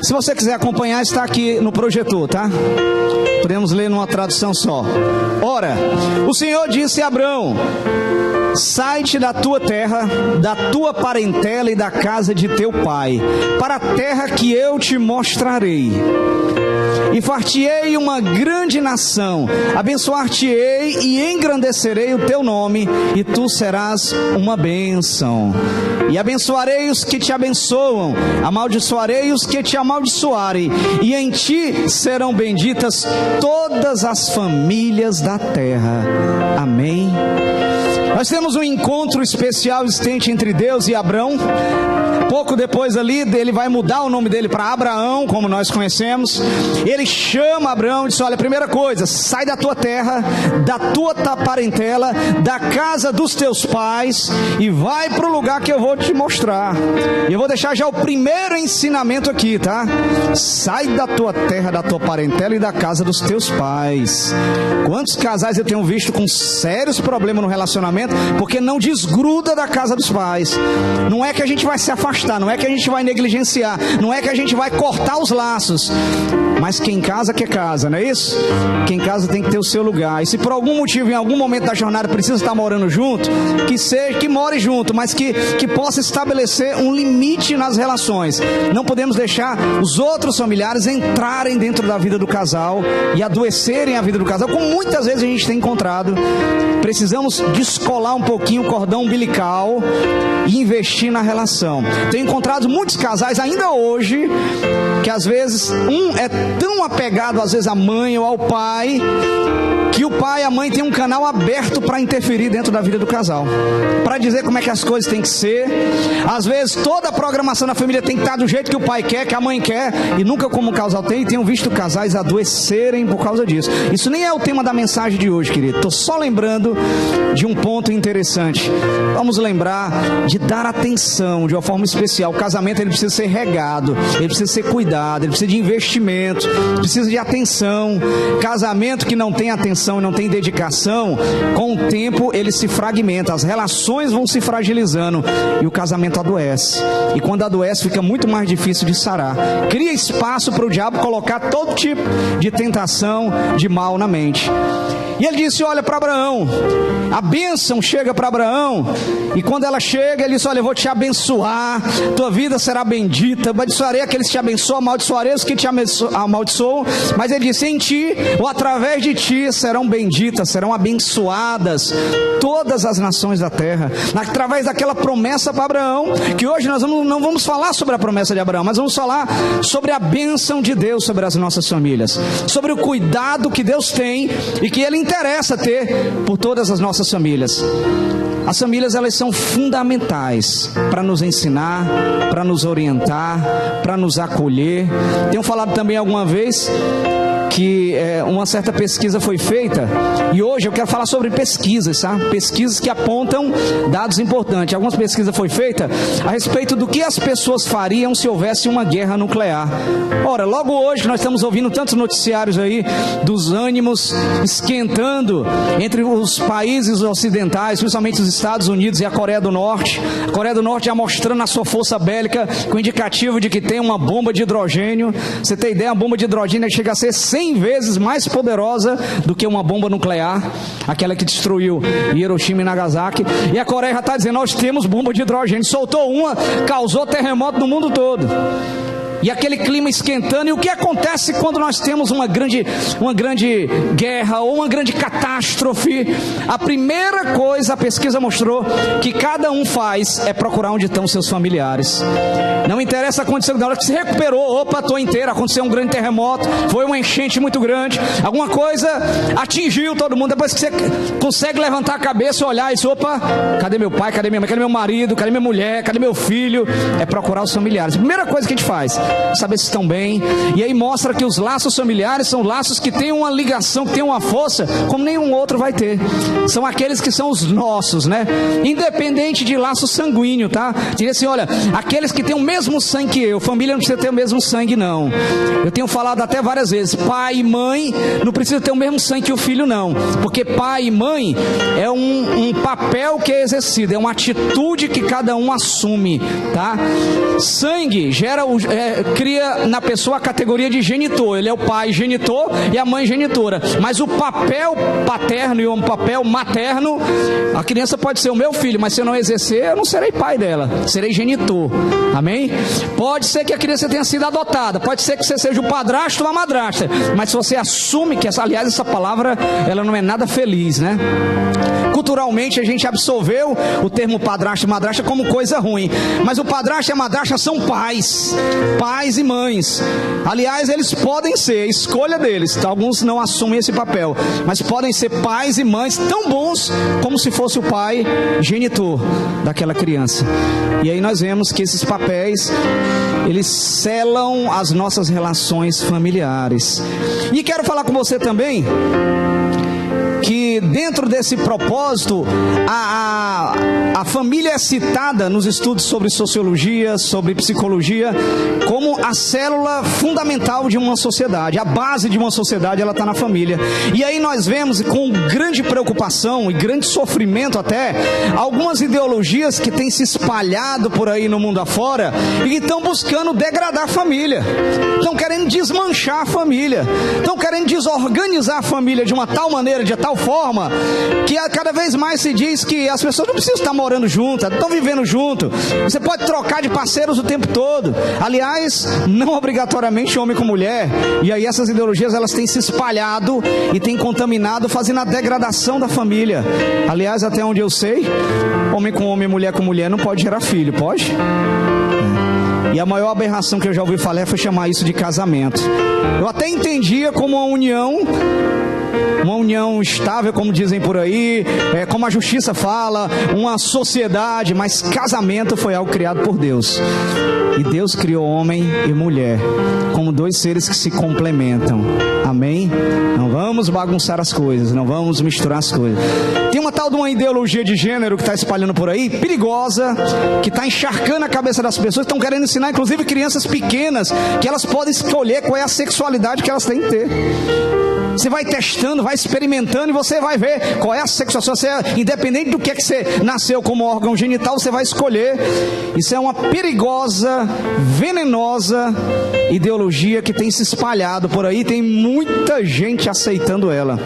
Se você quiser acompanhar, está aqui no projetor, tá? Podemos ler numa tradução só. Ora, o Senhor disse a Abrão: sai-te da tua terra, da tua parentela e da casa de teu pai, para a terra que eu te mostrarei. E far-te-ei uma grande nação, abençoar-te-ei e engrandecerei o teu nome, e tu serás uma bênção. E abençoarei os que te abençoam, amaldiçoarei os que te amaldiçoarem, e em ti serão benditas todas as famílias da terra. Amém. Nós temos um encontro especial existente entre Deus e Abrão. Pouco depois ali, ele vai mudar o nome dele para Abraão, como nós conhecemos. Ele chama Abraão e diz: olha, primeira coisa, sai da tua terra, da tua parentela, da casa dos teus pais, e vai para o lugar que eu vou te mostrar. E eu vou deixar já o primeiro ensinamento aqui, tá? Sai da tua terra, da tua parentela e da casa dos teus pais. Quantos casais eu tenho visto com sérios problemas no relacionamento, porque não desgruda da casa dos pais. Não é que a gente vai se afastar, não é que a gente vai negligenciar, não é que a gente vai cortar os laços, mas quem casa quer casa, não é isso? Quem casa tem que ter o seu lugar. E se por algum motivo, em algum momento da jornada, precisa estar morando junto, que more junto, mas que possa estabelecer um limite nas relações. Não podemos deixar os outros familiares entrarem dentro da vida do casal e adoecerem a vida do casal, como muitas vezes a gente tem encontrado. Precisamos descolar um pouquinho o cordão umbilical e investir na relação. Tenho encontrado muitos casais ainda hoje, que às vezes um é tão apegado às vezes à mãe ou ao pai, que o pai e a mãe têm um canal aberto para interferir dentro da vida do casal, para dizer como é que as coisas têm que ser. Às vezes toda a programação da família tem que estar do jeito que o pai quer, que a mãe quer, e nunca como o casal tem. E tenho visto casais adoecerem por causa disso. Isso nem é o tema da mensagem de hoje, querido. Estou só lembrando de um ponto interessante. Vamos lembrar de dar atenção de uma forma especial. O casamento, ele precisa ser regado, ele precisa ser cuidado, ele precisa de investimento, precisa de atenção. Casamento que não tem atenção e não tem dedicação, com o tempo ele se fragmenta, as relações vão se fragilizando e o casamento adoece. E quando adoece, fica muito mais difícil de sarar. Cria espaço para o diabo colocar todo tipo de tentação, de mal na mente. E ele disse: olha, para Abraão, a bênção chega para Abraão, e quando ela chega, ele disse: olha, eu vou te abençoar, tua vida será bendita, abençoarei aqueles que te abençoam, amaldiçoarei os que te amaldiçoam, mas ele disse: em ti, ou através de ti, serão benditas, serão abençoadas todas as nações da terra. Através daquela promessa para Abraão, que hoje nós não vamos falar sobre a promessa de Abraão, mas vamos falar sobre a bênção de Deus sobre as nossas famílias, sobre o cuidado que Deus tem e que ele interessa ter por todas as nossas famílias. As famílias, elas são fundamentais para nos ensinar, para nos orientar, para nos acolher. Tenho falado também alguma vez que uma certa pesquisa foi feita, e hoje eu quero falar sobre pesquisas, tá? Pesquisas que apontam dados importantes. Algumas pesquisas foi feita a respeito do que as pessoas fariam se houvesse uma guerra nuclear. Ora, logo hoje nós estamos ouvindo tantos noticiários aí dos ânimos esquentando entre os países ocidentais, principalmente os Estados Unidos e a Coreia do Norte. A Coreia do Norte já mostrando a sua força bélica com indicativo de que tem uma bomba de hidrogênio. Você tem ideia, a bomba de hidrogênio chega a ser 100 vezes mais poderosa do que uma bomba nuclear, aquela que destruiu Hiroshima e Nagasaki. E a Coreia já está dizendo, nós temos bomba de hidrogênio. Soltou uma, causou terremoto no mundo todo. E aquele clima esquentando. E o que acontece quando nós temos uma grande guerra ou uma grande catástrofe? A primeira coisa, a pesquisa mostrou, que cada um faz é procurar onde estão seus familiares. Não interessa a condição, na hora que se recuperou, opa, estou inteiro, aconteceu um grande terremoto, foi uma enchente muito grande, alguma coisa atingiu todo mundo. Depois que você consegue levantar a cabeça e olhar e diz, opa, cadê meu pai, cadê minha mãe, cadê meu marido, cadê minha mulher, cadê meu filho? É procurar os familiares. A primeira coisa que a gente faz, saber se estão bem. E aí mostra que os laços familiares são laços que têm uma ligação, que têm uma força como nenhum outro vai ter. São aqueles que são os nossos, né? Independente de laço sanguíneo, tá? Diria assim, olha, aqueles que têm o mesmo sangue que eu. Família não precisa ter o mesmo sangue, não. Eu tenho falado até várias vezes, pai e mãe não precisa ter o mesmo sangue que o filho, não. Porque pai e mãe é um papel que é exercido, é uma atitude que cada um assume, tá? Sangue cria na pessoa a categoria de genitor. Ele é o pai genitor e a mãe genitora. Mas o papel paterno e o papel materno, a criança pode ser o meu filho, mas se eu não exercer, eu não serei pai dela, serei genitor. Amém? Pode ser que a criança tenha sido adotada, pode ser que você seja o padrasto ou a madrasta, mas se você assume que aliás, essa palavra, ela não é nada feliz, né? Culturalmente a gente absorveu o termo padrasto e madrasta como coisa ruim, mas o padrasto e a madrasta são pais e mães. Aliás, eles podem ser, escolha deles, alguns não assumem esse papel, mas podem ser pais e mães tão bons como se fosse o pai genitor daquela criança. E aí nós vemos que esses papéis, eles selam as nossas relações familiares. E quero falar com você também que dentro desse propósito a família é citada nos estudos sobre sociologia, sobre psicologia, como a célula fundamental de uma sociedade. A base de uma sociedade, ela está na família. E aí nós vemos com grande preocupação e grande sofrimento até, algumas ideologias que têm se espalhado por aí no mundo afora e que estão buscando degradar a família, estão querendo desmanchar a família, estão querendo desorganizar a família de uma tal maneira, de tal forma, que cada vez mais se diz que as pessoas não precisam estar morando juntas, estão vivendo junto. Você pode trocar de parceiros o tempo todo. Aliás, não obrigatoriamente homem com mulher. E aí essas ideologias, elas têm se espalhado e têm contaminado, fazendo a degradação da família. Aliás, até onde eu sei, homem com homem, mulher com mulher não pode gerar filho, pode? E a maior aberração que eu já ouvi falar foi chamar isso de casamento. Eu até entendia como uma união estável, como dizem por aí, como a justiça fala, uma sociedade, mas casamento foi algo criado por Deus. E Deus criou homem e mulher como dois seres que se complementam. Amém? Não vamos bagunçar as coisas, não vamos misturar as coisas. Tem uma tal de uma ideologia de gênero que está espalhando por aí, perigosa, que está encharcando a cabeça das pessoas. Estão querendo ensinar, inclusive, crianças pequenas, que elas podem escolher qual é a sexualidade que elas têm que ter. Você vai testando, vai experimentando e você vai ver qual é a sexuação. Você, independente do que você nasceu como órgão genital, você vai escolher. Isso é uma perigosa, venenosa ideologia que tem se espalhado por aí. Tem muita gente aceitando ela.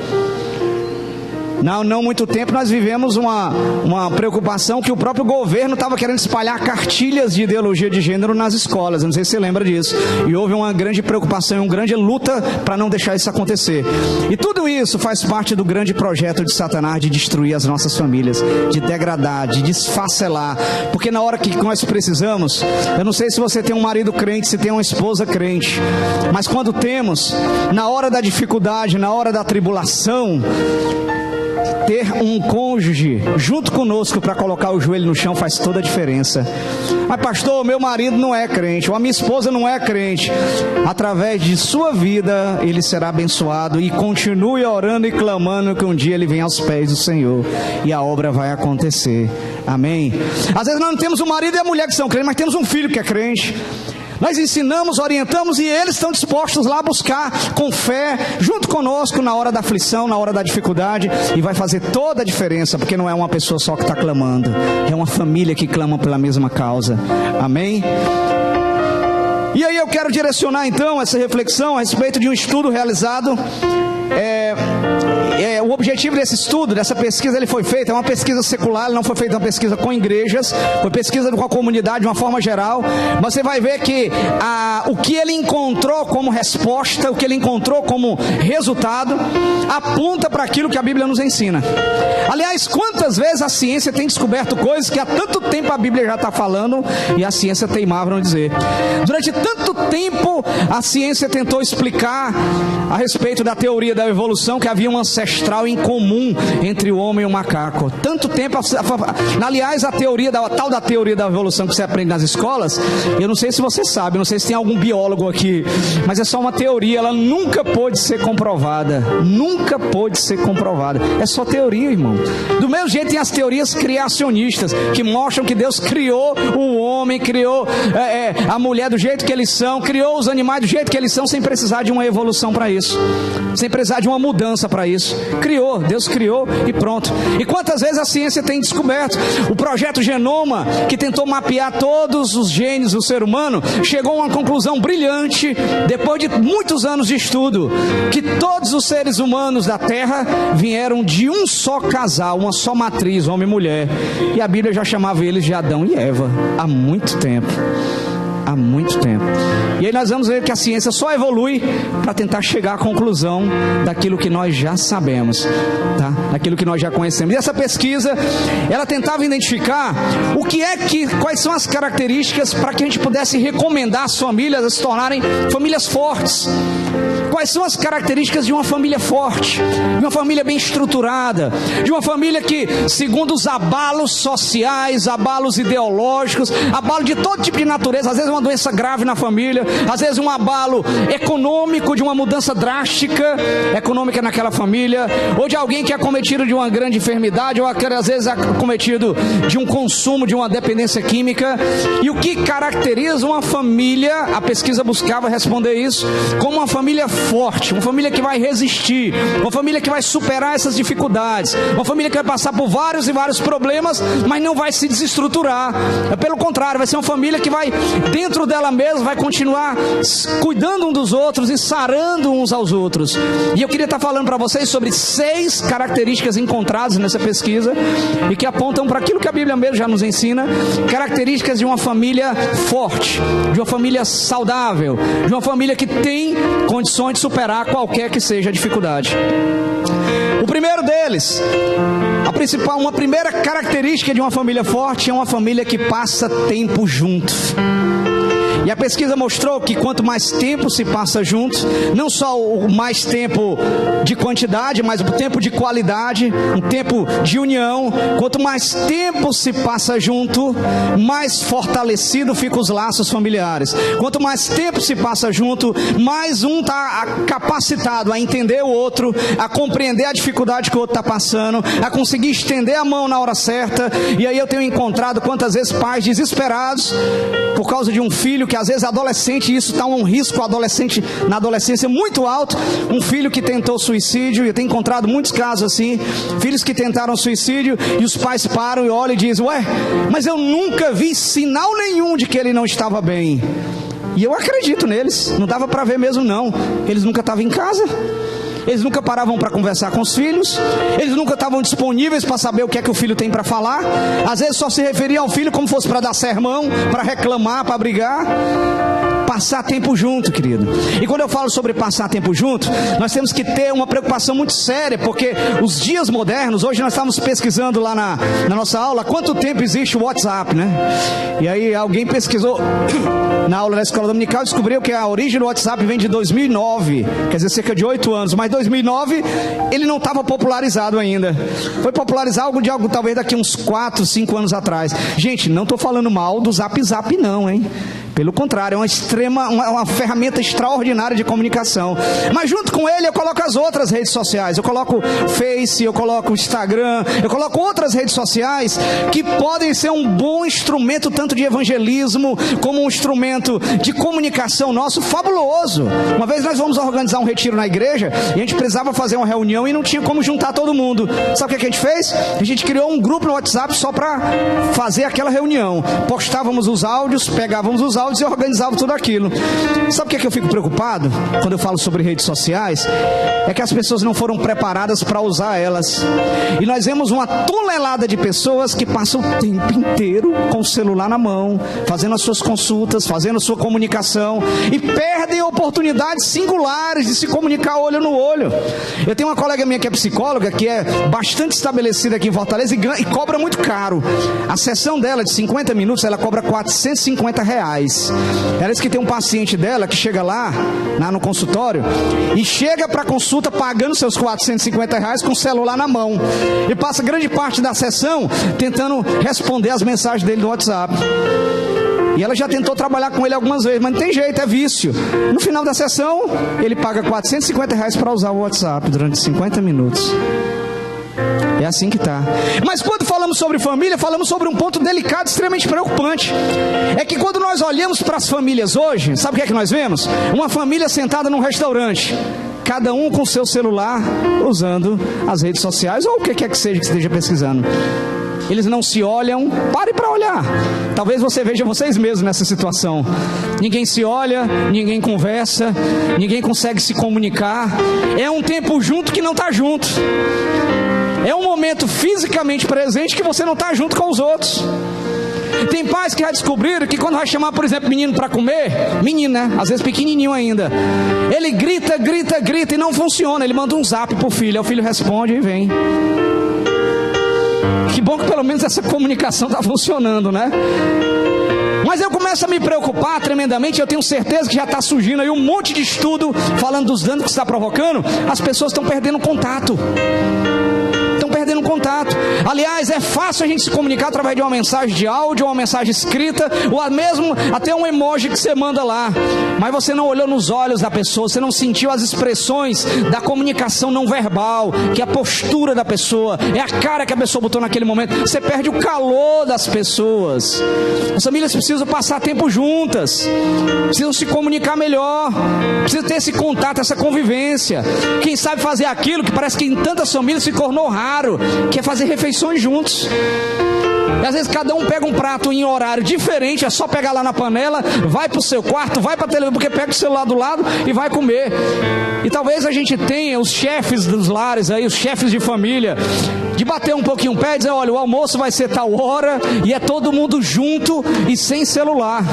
Não muito tempo nós vivemos uma preocupação que o próprio governo estava querendo espalhar cartilhas de ideologia de gênero nas escolas. Não sei se você lembra disso. E houve uma grande preocupação e uma grande luta para não deixar isso acontecer. E tudo isso faz parte do grande projeto de Satanás de destruir as nossas famílias, de degradar, de desfacelar. Porque na hora que nós precisamos, eu não sei se você tem um marido crente, se tem uma esposa crente, mas quando temos, na hora da dificuldade, na hora da tribulação, ter um cônjuge junto conosco para colocar o joelho no chão faz toda a diferença. Mas pastor, meu marido não é crente, ou a minha esposa não é crente. Através de sua vida ele será abençoado, e continue orando e clamando que um dia ele venha aos pés do Senhor e a obra vai acontecer. Amém? Às vezes nós não temos um marido e a mulher que são crentes, mas temos um filho que é crente. Nós ensinamos, orientamos, e eles estão dispostos lá a buscar com fé, junto conosco, na hora da aflição, na hora da dificuldade, e vai fazer toda a diferença, porque não é uma pessoa só que está clamando, é uma família que clama pela mesma causa. Amém? E aí eu quero direcionar então essa reflexão a respeito de um estudo realizado. O objetivo desse estudo, dessa pesquisa, ele foi feito, é uma pesquisa secular, não foi feita uma pesquisa com igrejas, foi pesquisa com a comunidade de uma forma geral. Mas você vai ver que o que ele encontrou como resposta, o que ele encontrou como resultado, aponta para aquilo que a Bíblia nos ensina. Aliás, quantas vezes a ciência tem descoberto coisas que há tanto tempo a Bíblia já está falando e a ciência teimava não dizer. Durante tanto tempo a ciência tentou explicar a respeito da teoria da evolução, que havia um ancestral em comum entre o homem e o macaco. Tanto tempo, aliás, a tal da teoria da evolução que você aprende nas escolas, eu não sei se você sabe, não sei se tem algum biólogo aqui, mas é só uma teoria, ela nunca pôde ser comprovada. Nunca pôde ser comprovada. É só teoria, irmão. Do mesmo jeito tem as teorias criacionistas, que mostram que Deus criou o homem, criou a mulher do jeito que eles são, criou os animais do jeito que eles são, sem precisar de uma evolução para isso, sem precisar de uma mudança para isso. Criou, Deus criou e pronto. E quantas vezes a ciência tem descoberto? O projeto Genoma, que tentou mapear todos os genes do ser humano, chegou a uma conclusão brilhante, depois de muitos anos de estudo, que todos os seres humanos da Terra vieram de um só casal, uma só matriz, homem e mulher. E a Bíblia já chamava eles de Adão e Eva há muito tempo. Há muito tempo. E aí nós vamos ver que a ciência só evolui para tentar chegar à conclusão daquilo que nós já sabemos, tá? Daquilo que nós já conhecemos. E essa pesquisa, ela tentava identificar quais são as características para que a gente pudesse recomendar as famílias a se tornarem famílias fortes. Quais são as características de uma família forte, de uma família bem estruturada, de uma família que, segundo os abalos sociais, abalos ideológicos, abalo de todo tipo de natureza, às vezes uma doença grave na família, às vezes um abalo econômico, de uma mudança drástica econômica naquela família, ou de alguém que é acometido de uma grande enfermidade, ou às vezes é acometido de um consumo, de uma dependência química. E o que caracteriza uma família, a pesquisa buscava responder isso, como uma família forte, uma família que vai resistir, uma família que vai superar essas dificuldades, uma família que vai passar por vários e vários problemas, mas não vai se desestruturar. Pelo contrário, vai ser uma família que vai, dentro dela mesma, vai continuar cuidando um dos outros e sarando uns aos outros. E eu queria estar falando para vocês sobre 6 características encontradas nessa pesquisa e que apontam para aquilo que a Bíblia mesmo já nos ensina, características de uma família forte, de uma família saudável, de uma família que tem condições de superar qualquer que seja a dificuldade. O primeiro deles, uma primeira característica de uma família forte é uma família que passa tempo junto. E a pesquisa mostrou que quanto mais tempo se passa junto, não só o mais tempo de quantidade, mas o tempo de qualidade, um tempo de união, quanto mais tempo se passa junto, mais fortalecido ficam os laços familiares. Quanto mais tempo se passa junto, mais um está capacitado a entender o outro, a compreender a dificuldade que o outro está passando, a conseguir estender a mão na hora certa. E aí eu tenho encontrado quantas vezes pais desesperados por causa de um filho que às vezes é adolescente, e isso está um risco na adolescência muito alto. Um filho que tentou suicídio, e eu tenho encontrado muitos casos assim, filhos que tentaram suicídio, e os pais param e olham e dizem: ué, mas eu nunca vi sinal nenhum de que ele não estava bem. E eu acredito neles, não dava para ver mesmo não, eles nunca estavam em casa. Eles nunca paravam para conversar com os filhos, eles nunca estavam disponíveis para saber o que é que o filho tem para falar. Às vezes só se referia ao filho como fosse para dar sermão, para reclamar, para brigar. passar tempo junto, querido. E quando eu falo sobre passar tempo junto, nós temos que ter uma preocupação muito séria, porque os dias modernos, hoje nós estávamos pesquisando lá na nossa aula, há quanto tempo existe o WhatsApp, né? E aí alguém pesquisou na aula da escola dominical, descobriu que a origem do WhatsApp vem de 2009, quer dizer, cerca de 8 anos, mas 2009 ele não estava popularizado ainda. Foi popularizar algo talvez daqui uns 4, 5 anos atrás. Gente, não estou falando mal do Zap não, hein? Pelo contrário, é uma ferramenta extraordinária de comunicação. Mas junto com ele eu coloco as outras redes sociais. Eu coloco o Face, eu coloco o Instagram, eu coloco outras redes sociais que podem ser um bom instrumento tanto de evangelismo como um instrumento de comunicação nosso fabuloso. Uma vez nós vamos organizar um retiro na igreja e a gente precisava fazer uma reunião e não tinha como juntar todo mundo. Sabe o que a gente fez? A gente criou um grupo no WhatsApp só para fazer aquela reunião. Postávamos os áudios, pegávamos os áudios e organizava tudo aquilo. Sabe o que eu fico preocupado quando eu falo sobre redes sociais? É que as pessoas não foram preparadas para usar elas. E nós vemos uma tonelada de pessoas que passam o tempo inteiro com o celular na mão, fazendo as suas consultas, fazendo a sua comunicação, e perdem oportunidades singulares de se comunicar olho no olho. Eu tenho uma colega minha que é psicóloga, que é bastante estabelecida aqui em Fortaleza e cobra muito caro. A sessão dela de 50 minutos, ela cobra R$450. Ela disse que tem um paciente dela que chega lá no consultório e chega para consulta pagando seus R$450 com o celular na mão e passa grande parte da sessão tentando responder as mensagens dele do WhatsApp. E ela já tentou trabalhar com ele algumas vezes, mas não tem jeito, é vício. No final da sessão, ele paga R$450 para usar o WhatsApp durante 50 minutos. É assim que está. Mas quando falamos sobre família, falamos sobre um ponto delicado, extremamente preocupante. É que quando nós olhamos para as famílias hoje, sabe o que é que nós vemos? Uma família sentada num restaurante, cada um com seu celular, usando as redes sociais, ou o que quer que seja que esteja pesquisando. Eles não se olham. Pare para olhar. Talvez você veja vocês mesmos nessa situação. Ninguém se olha, ninguém conversa, ninguém consegue se comunicar. É um tempo junto que não está junto. É um momento fisicamente presente que você não está junto com os outros. Tem pais que já descobriram que quando vai chamar, por exemplo, menino para comer, menino, né? Às vezes pequenininho ainda, ele grita e não funciona. Ele manda um zap pro filho, aí o filho responde e vem. Que bom que pelo menos essa comunicação está funcionando, né? Mas eu começo a me preocupar tremendamente. Eu tenho certeza que já está surgindo aí um monte de estudo falando dos danos que está provocando. As pessoas estão perdendo contato. Aliás, é fácil a gente se comunicar através de uma mensagem de áudio, uma mensagem escrita, ou mesmo até um emoji que você manda lá. Mas você não olhou nos olhos da pessoa, você não sentiu as expressões da comunicação não verbal, que é a postura da pessoa, é a cara que a pessoa botou naquele momento. Você perde o calor das pessoas. As famílias precisam passar tempo juntas, precisam se comunicar melhor, precisam ter esse contato, essa convivência. Quem sabe fazer aquilo que parece que em tantas famílias se tornou raro, que é fazer refeições juntos. E às vezes cada um pega um prato em horário diferente, é só pegar lá na panela, vai para o seu quarto, vai para a televisão, porque pega o celular do lado e vai comer. E talvez a gente tenha os chefes dos lares aí, os chefes de família, de bater um pouquinho o pé e dizer, olha, o almoço vai ser tal hora, e é todo mundo junto e sem celular.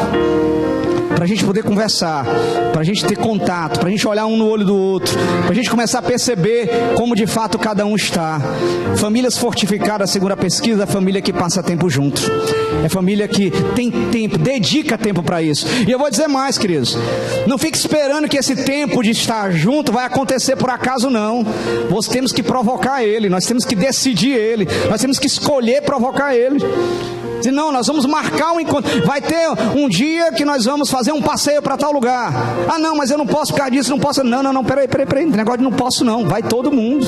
Para a gente poder conversar, para a gente ter contato, para a gente olhar um no olho do outro, para a gente começar a perceber como de fato cada um está. Famílias fortificadas, segundo a pesquisa, é a família que passa tempo junto. É família que tem tempo, dedica tempo para isso. E eu vou dizer mais, queridos, não fique esperando que esse tempo de estar junto vai acontecer por acaso, não. Nós temos que provocar ele, nós temos que decidir ele, nós temos que escolher provocar ele. Se não, nós vamos marcar um encontro. Vai ter um dia que nós vamos fazer um passeio para tal lugar. Ah, não, mas eu não posso ficar disso, não posso. Não, peraí. Negócio de não posso não. Vai todo mundo.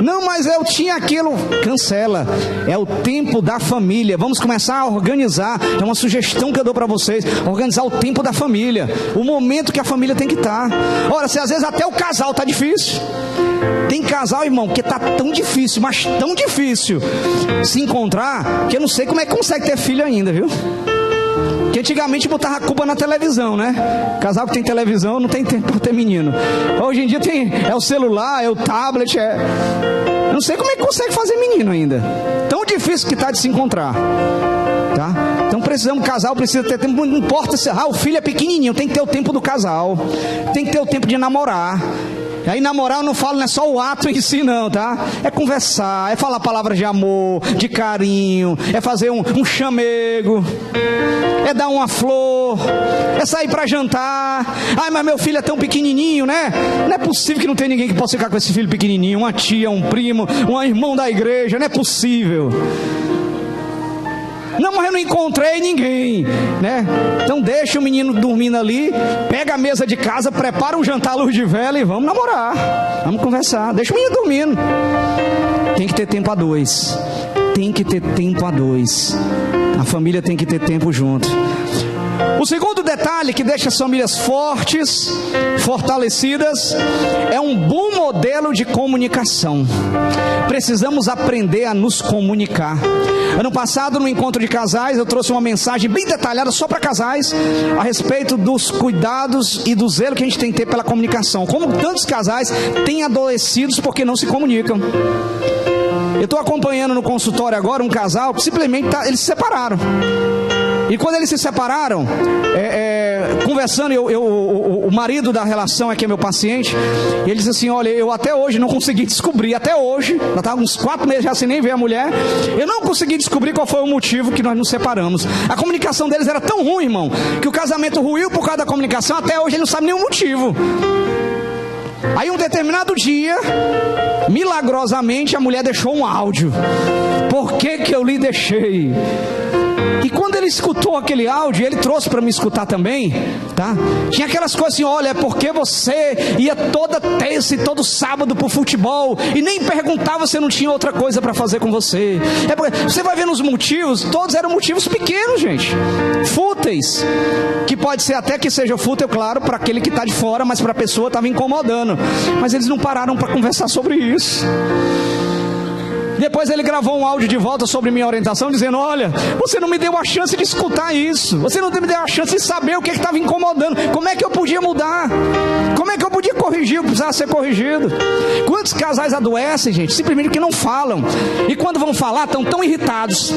Não, mas eu tinha aquilo. Cancela. É o tempo da família. Vamos começar a organizar. É uma sugestão que eu dou para vocês. Organizar o tempo da família. O momento que a família tem que estar. Ora, se às vezes até o casal está difícil. Tem casal, irmão, que tá tão difícil, mas tão difícil se encontrar, que eu não sei como é que consegue ter filho ainda, viu? Que antigamente botava a culpa na televisão, né? Casal que tem televisão não tem tempo para ter menino. Hoje em dia é o celular, é o tablet, eu não sei como é que consegue fazer menino ainda. Tão difícil que tá de se encontrar, tá? Então precisamos, casal precisa ter tempo, não importa se o filho é pequenininho, tem que ter o tempo do casal, tem que ter o tempo de namorar. Aí namorar eu não falo, não é só o ato em si não, tá? É conversar, é falar palavras de amor, de carinho, é fazer um chamego, é dar uma flor, é sair para jantar. Ai, mas meu filho é tão pequenininho, né? Não é possível que não tenha ninguém que possa ficar com esse filho pequenininho, uma tia, um primo, um irmão da igreja, não é possível. Não, mas eu não encontrei ninguém, né? Então deixa o menino dormindo ali, pega a mesa de casa, prepara um jantar à luz de vela e vamos namorar, vamos conversar, deixa o menino dormindo. Tem que ter tempo a dois, tem que ter tempo a dois, a família tem que ter tempo junto. O segundo detalhe que deixa as famílias fortes, fortalecidas, é um bom modelo de comunicação. Precisamos aprender a nos comunicar. Ano passado, no encontro de casais, eu trouxe uma mensagem bem detalhada só para casais, a respeito dos cuidados e do zelo que a gente tem que ter pela comunicação. Como tantos casais têm adoecidos porque não se comunicam. Eu estou acompanhando no consultório agora um casal que simplesmente eles se separaram. E quando eles se separaram, conversando, o marido da relação aqui é meu paciente, ele disse assim, olha, eu até hoje não consegui descobrir, até hoje, já estava uns 4 meses já sem nem ver a mulher, eu não consegui descobrir qual foi o motivo que nós nos separamos. A comunicação deles era tão ruim, irmão, que o casamento ruiu por causa da comunicação, até hoje ele não sabe nenhum motivo. Aí um determinado dia, milagrosamente a mulher deixou um áudio. Por que eu lhe deixei? E quando ele escutou aquele áudio, ele trouxe para me escutar também, tá? Tinha aquelas coisas assim, olha, é porque você ia toda terça e todo sábado pro futebol e nem perguntava se não tinha outra coisa para fazer com você. É porque você vai vendo os motivos, todos eram motivos pequenos, gente, fúteis, que pode ser até que seja fútil, claro, para aquele que está de fora, mas para a pessoa estava incomodando. Mas eles não pararam para conversar sobre isso. Depois ele gravou um áudio de volta sobre minha orientação, dizendo, olha, você não me deu a chance de escutar isso, você não me deu a chance de saber o que estava incomodando, como é que eu podia mudar, como é que eu podia corrigir o que precisava ser corrigido. Quantos casais adoecem, gente, simplesmente porque não falam, e quando vão falar, estão tão irritados,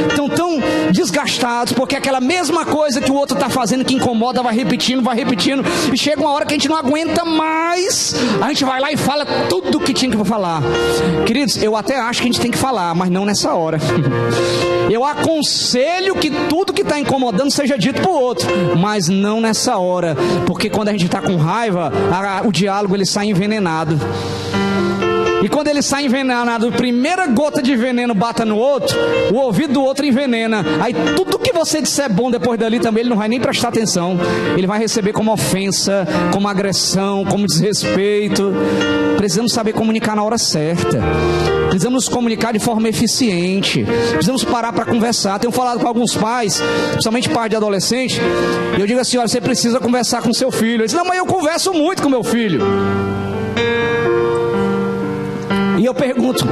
estão tão desgastados, porque aquela mesma coisa que o outro está fazendo, que incomoda, vai repetindo, e chega uma hora que a gente não aguenta mais, a gente vai lá e fala tudo o que tinha que falar. Queridos, eu até acho que a gente tem que falar, mas não nessa hora. Eu aconselho que tudo que está incomodando seja dito para o outro, mas não nessa hora, porque quando a gente está com raiva, o diálogo ele sai envenenado. E quando ele sai envenenado, a primeira gota de veneno bata no outro, o ouvido do outro envenena. Aí tudo que você disser bom depois dali também, ele não vai nem prestar atenção. Ele vai receber como ofensa, como agressão, como desrespeito. Precisamos saber comunicar na hora certa. Precisamos nos comunicar de forma eficiente. Precisamos parar para conversar. Tenho falado com alguns pais, principalmente pais de adolescente, e eu digo assim, olha, você precisa conversar com seu filho. Ele diz, não, mas eu converso muito com meu filho. E eu pergunto,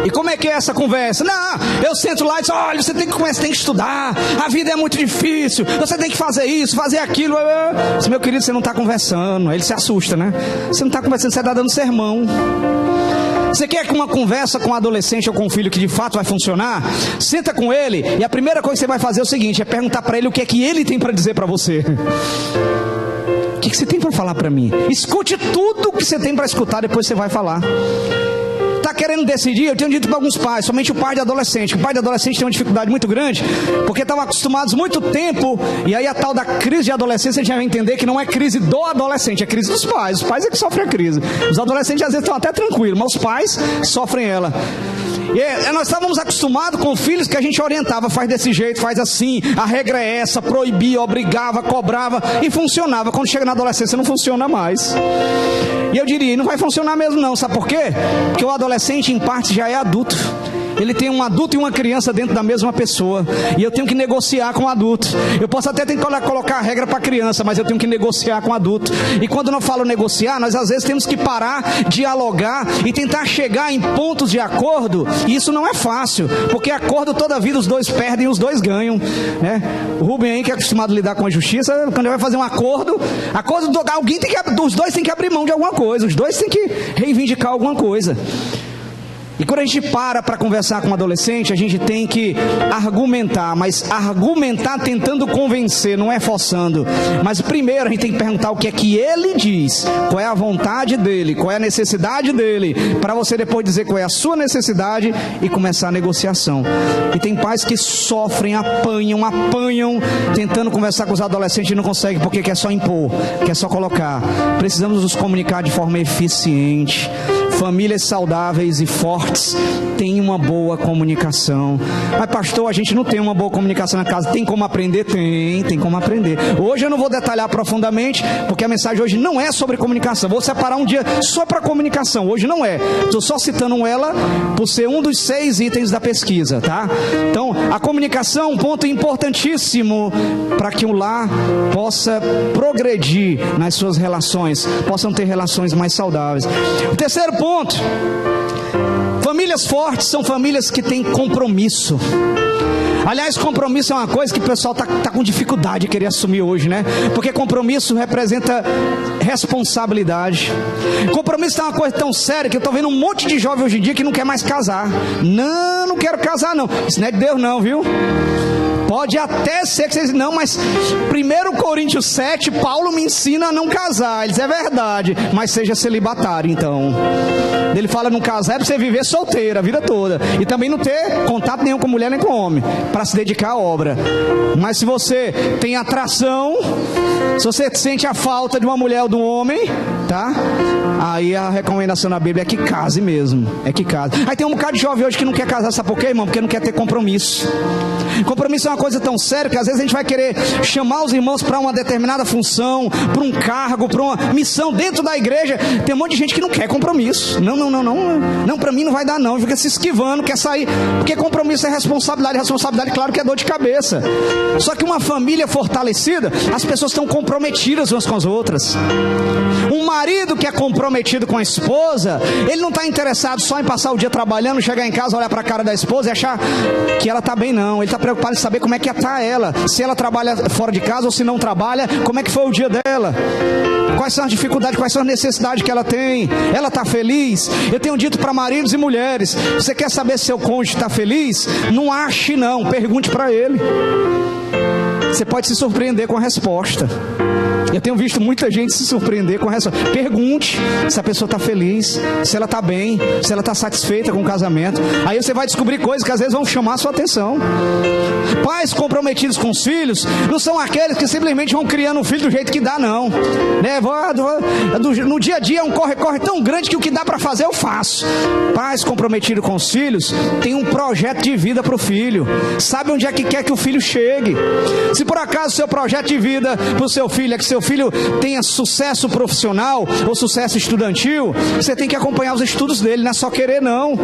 e como é que é essa conversa? Não, eu sento lá e digo, olha, você tem que começar, tem que estudar, a vida é muito difícil, você tem que fazer isso, fazer aquilo. Eu disse, meu querido, você não está conversando. Aí ele se assusta, né? Você não está conversando, você está dando sermão. Você quer que uma conversa com um adolescente ou com um filho que de fato vai funcionar? Senta com ele e a primeira coisa que você vai fazer é o seguinte, é perguntar para ele o que é que ele tem para dizer para você. O que você tem para falar para mim? Escute tudo o que você tem para escutar, depois você vai falar. Está querendo decidir? Eu tenho dito para alguns pais, somente o pai de adolescente. O pai de adolescente tem uma dificuldade muito grande, porque estavam acostumados muito tempo, e aí a tal da crise de adolescência, a gente vai entender que não é crise do adolescente, é crise dos pais. Os pais é que sofrem a crise. Os adolescentes às vezes estão até tranquilos, mas os pais sofrem ela. E nós estávamos acostumados com filhos que a gente orientava, faz desse jeito, faz assim, a regra é essa, proibia, obrigava, cobrava, e funcionava. Quando chega na adolescência não funciona mais. E eu diria, não vai funcionar mesmo não, sabe por quê? Porque o adolescente em parte já é adulto. Ele tem um adulto e uma criança dentro da mesma pessoa, e eu tenho que negociar com o adulto. Eu posso até tentar colocar a regra para a criança, mas eu tenho que negociar com o adulto. E quando eu falo negociar, nós às vezes temos que parar, dialogar e tentar chegar em pontos de acordo. E isso não é fácil, porque acordo toda a vida os dois perdem e os dois ganham, né? O Rubem aí, que é acostumado a lidar com a justiça, quando ele vai fazer um acordo, alguém tem que, os dois têm que abrir mão de alguma coisa, os dois têm que reivindicar alguma coisa. E quando a gente para conversar com um adolescente, a gente tem que argumentar, mas argumentar tentando convencer, não é forçando. Mas primeiro a gente tem que perguntar o que é que ele diz, qual é a vontade dele, qual é a necessidade dele, para você depois dizer qual é a sua necessidade e começar a negociação. E tem pais que sofrem, apanham, tentando conversar com os adolescentes e não conseguem, porque quer só impor, quer só colocar. Precisamos nos comunicar de forma eficiente. Famílias saudáveis e fortes têm uma boa comunicação. Mas pastor, a gente não tem uma boa comunicação na casa. Tem como aprender? Tem como aprender. Hoje eu não vou detalhar profundamente, porque a mensagem hoje não é sobre comunicação. Vou separar um dia só para comunicação. Hoje não é. Estou só citando ela por ser um dos 6 itens da pesquisa, tá? Então, a comunicação é um ponto importantíssimo para que um lar possa progredir nas suas relações, possam ter relações mais saudáveis. O terceiro ponto: famílias fortes são famílias que têm compromisso. Aliás, compromisso é uma coisa que o pessoal tá com dificuldade de querer assumir hoje, né? Porque compromisso representa responsabilidade. Compromisso é uma coisa tão séria que eu tô vendo um monte de jovem hoje em dia que não quer mais casar. Não quero casar não. Isso não é de Deus não, viu? Pode até ser que vocês não, mas 1 Coríntios 7, Paulo me ensina a não casar. Ele diz, é verdade, mas seja celibatário então. Ele fala não casar é para você viver solteiro a vida toda. E também não ter contato nenhum com mulher nem com homem, para se dedicar à obra. Mas se você tem atração, se você sente a falta de uma mulher ou de um homem, tá? Aí a recomendação na Bíblia é que case mesmo. É que case. Aí tem um bocado de jovem hoje que não quer casar, sabe por quê, irmão? Porque não quer ter compromisso. Compromisso é uma coisa tão séria que às vezes a gente vai querer chamar os irmãos para uma determinada função, para um cargo, para uma missão dentro da igreja. Tem um monte de gente que não quer compromisso. Não, para mim não vai dar não. Fica se esquivando, quer sair. Porque compromisso é responsabilidade. Responsabilidade, claro que é dor de cabeça. Só que uma família fortalecida, as pessoas estão comprometidas umas com as outras. Um marido que é comprometido com a esposa, ele não está interessado só em passar o dia trabalhando, chegar em casa, olhar para a cara da esposa e achar que ela está bem, não. Ele está preocupado em saber como é que está ela, se ela trabalha fora de casa ou se não trabalha, como é que foi o dia dela, quais são as dificuldades, quais são as necessidades que ela tem, ela está feliz. Eu tenho dito para maridos e mulheres, você quer saber se seu cônjuge está feliz? Não ache não, pergunte para ele. Você pode se surpreender com a resposta. Eu tenho visto muita gente se surpreender com a resposta. Pergunte se a pessoa está feliz, se ela está bem, se ela está satisfeita com o casamento. Aí você vai descobrir coisas que às vezes vão chamar a sua atenção. Pais comprometidos com os filhos não são aqueles que simplesmente vão criando um filho do jeito que dá, não, né? No dia a dia é um corre-corre tão grande que o que dá para fazer eu faço. Pais comprometidos com os filhos têm um projeto de vida para o filho, sabe onde é que quer que o filho chegue. Se por acaso o seu projeto de vida para o seu filho é que seu filho tenha sucesso profissional ou sucesso estudantil, você tem que acompanhar os estudos dele, não é só querer não.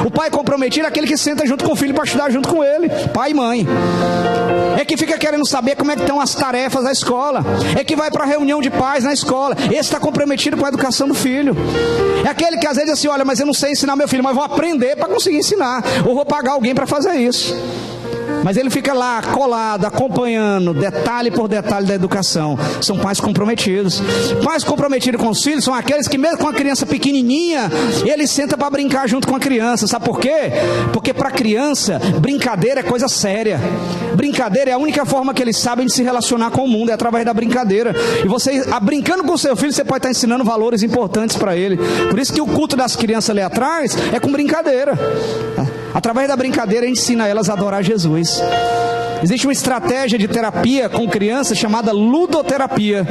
O pai comprometido é aquele que senta junto com o filho para estudar junto com ele, pai e mãe. É que fica querendo saber como é que estão as tarefas da escola, é que vai para a reunião de pais na escola, esse está comprometido com a educação do filho. É aquele que às vezes diz assim, olha, mas eu não sei ensinar meu filho, mas vou aprender para conseguir ensinar, ou vou pagar alguém para fazer isso. Mas ele fica lá, colado, acompanhando, detalhe por detalhe da educação. São pais comprometidos. Pais comprometidos com os filhos são aqueles que mesmo com a criança pequenininha, ele senta para brincar junto com a criança. Sabe por quê? Porque para a criança, brincadeira é coisa séria. Brincadeira é a única forma que eles sabem de se relacionar com o mundo, é através da brincadeira. E você, brincando com o seu filho, você pode estar ensinando valores importantes para ele. Por isso que o culto das crianças ali atrás é com brincadeira. Através da brincadeira a gente ensina elas a adorar Jesus. Existe uma estratégia de terapia com crianças chamada ludoterapia.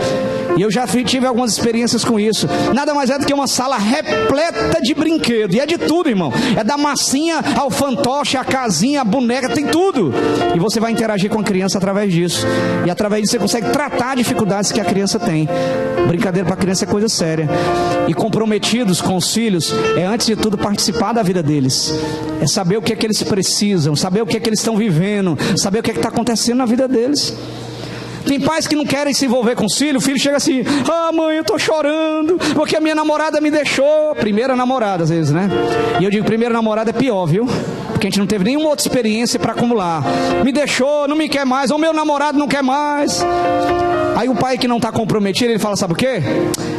E eu já tive algumas experiências com isso. Nada mais é do que uma sala repleta de brinquedo. E é de tudo, irmão. É da massinha ao fantoche, a casinha, a boneca, tem tudo. E você vai interagir com a criança através disso. E através disso você consegue tratar dificuldades que a criança tem. Brincadeira para a criança é coisa séria. E comprometidos com os filhos é, antes de tudo, participar da vida deles. É saber o que é que eles precisam, saber o que é que eles estão vivendo, saber o que é que está acontecendo na vida deles. Tem pais que não querem se envolver com o filho chega assim, mãe, eu estou chorando, porque a minha namorada me deixou. Primeira namorada, às vezes, né? E eu digo, primeira namorada é pior, viu? porque a gente não teve nenhuma outra experiência para acumular. Me deixou, não me quer mais, ou meu namorado não quer mais. Aí o pai que não está comprometido, ele fala, sabe o quê?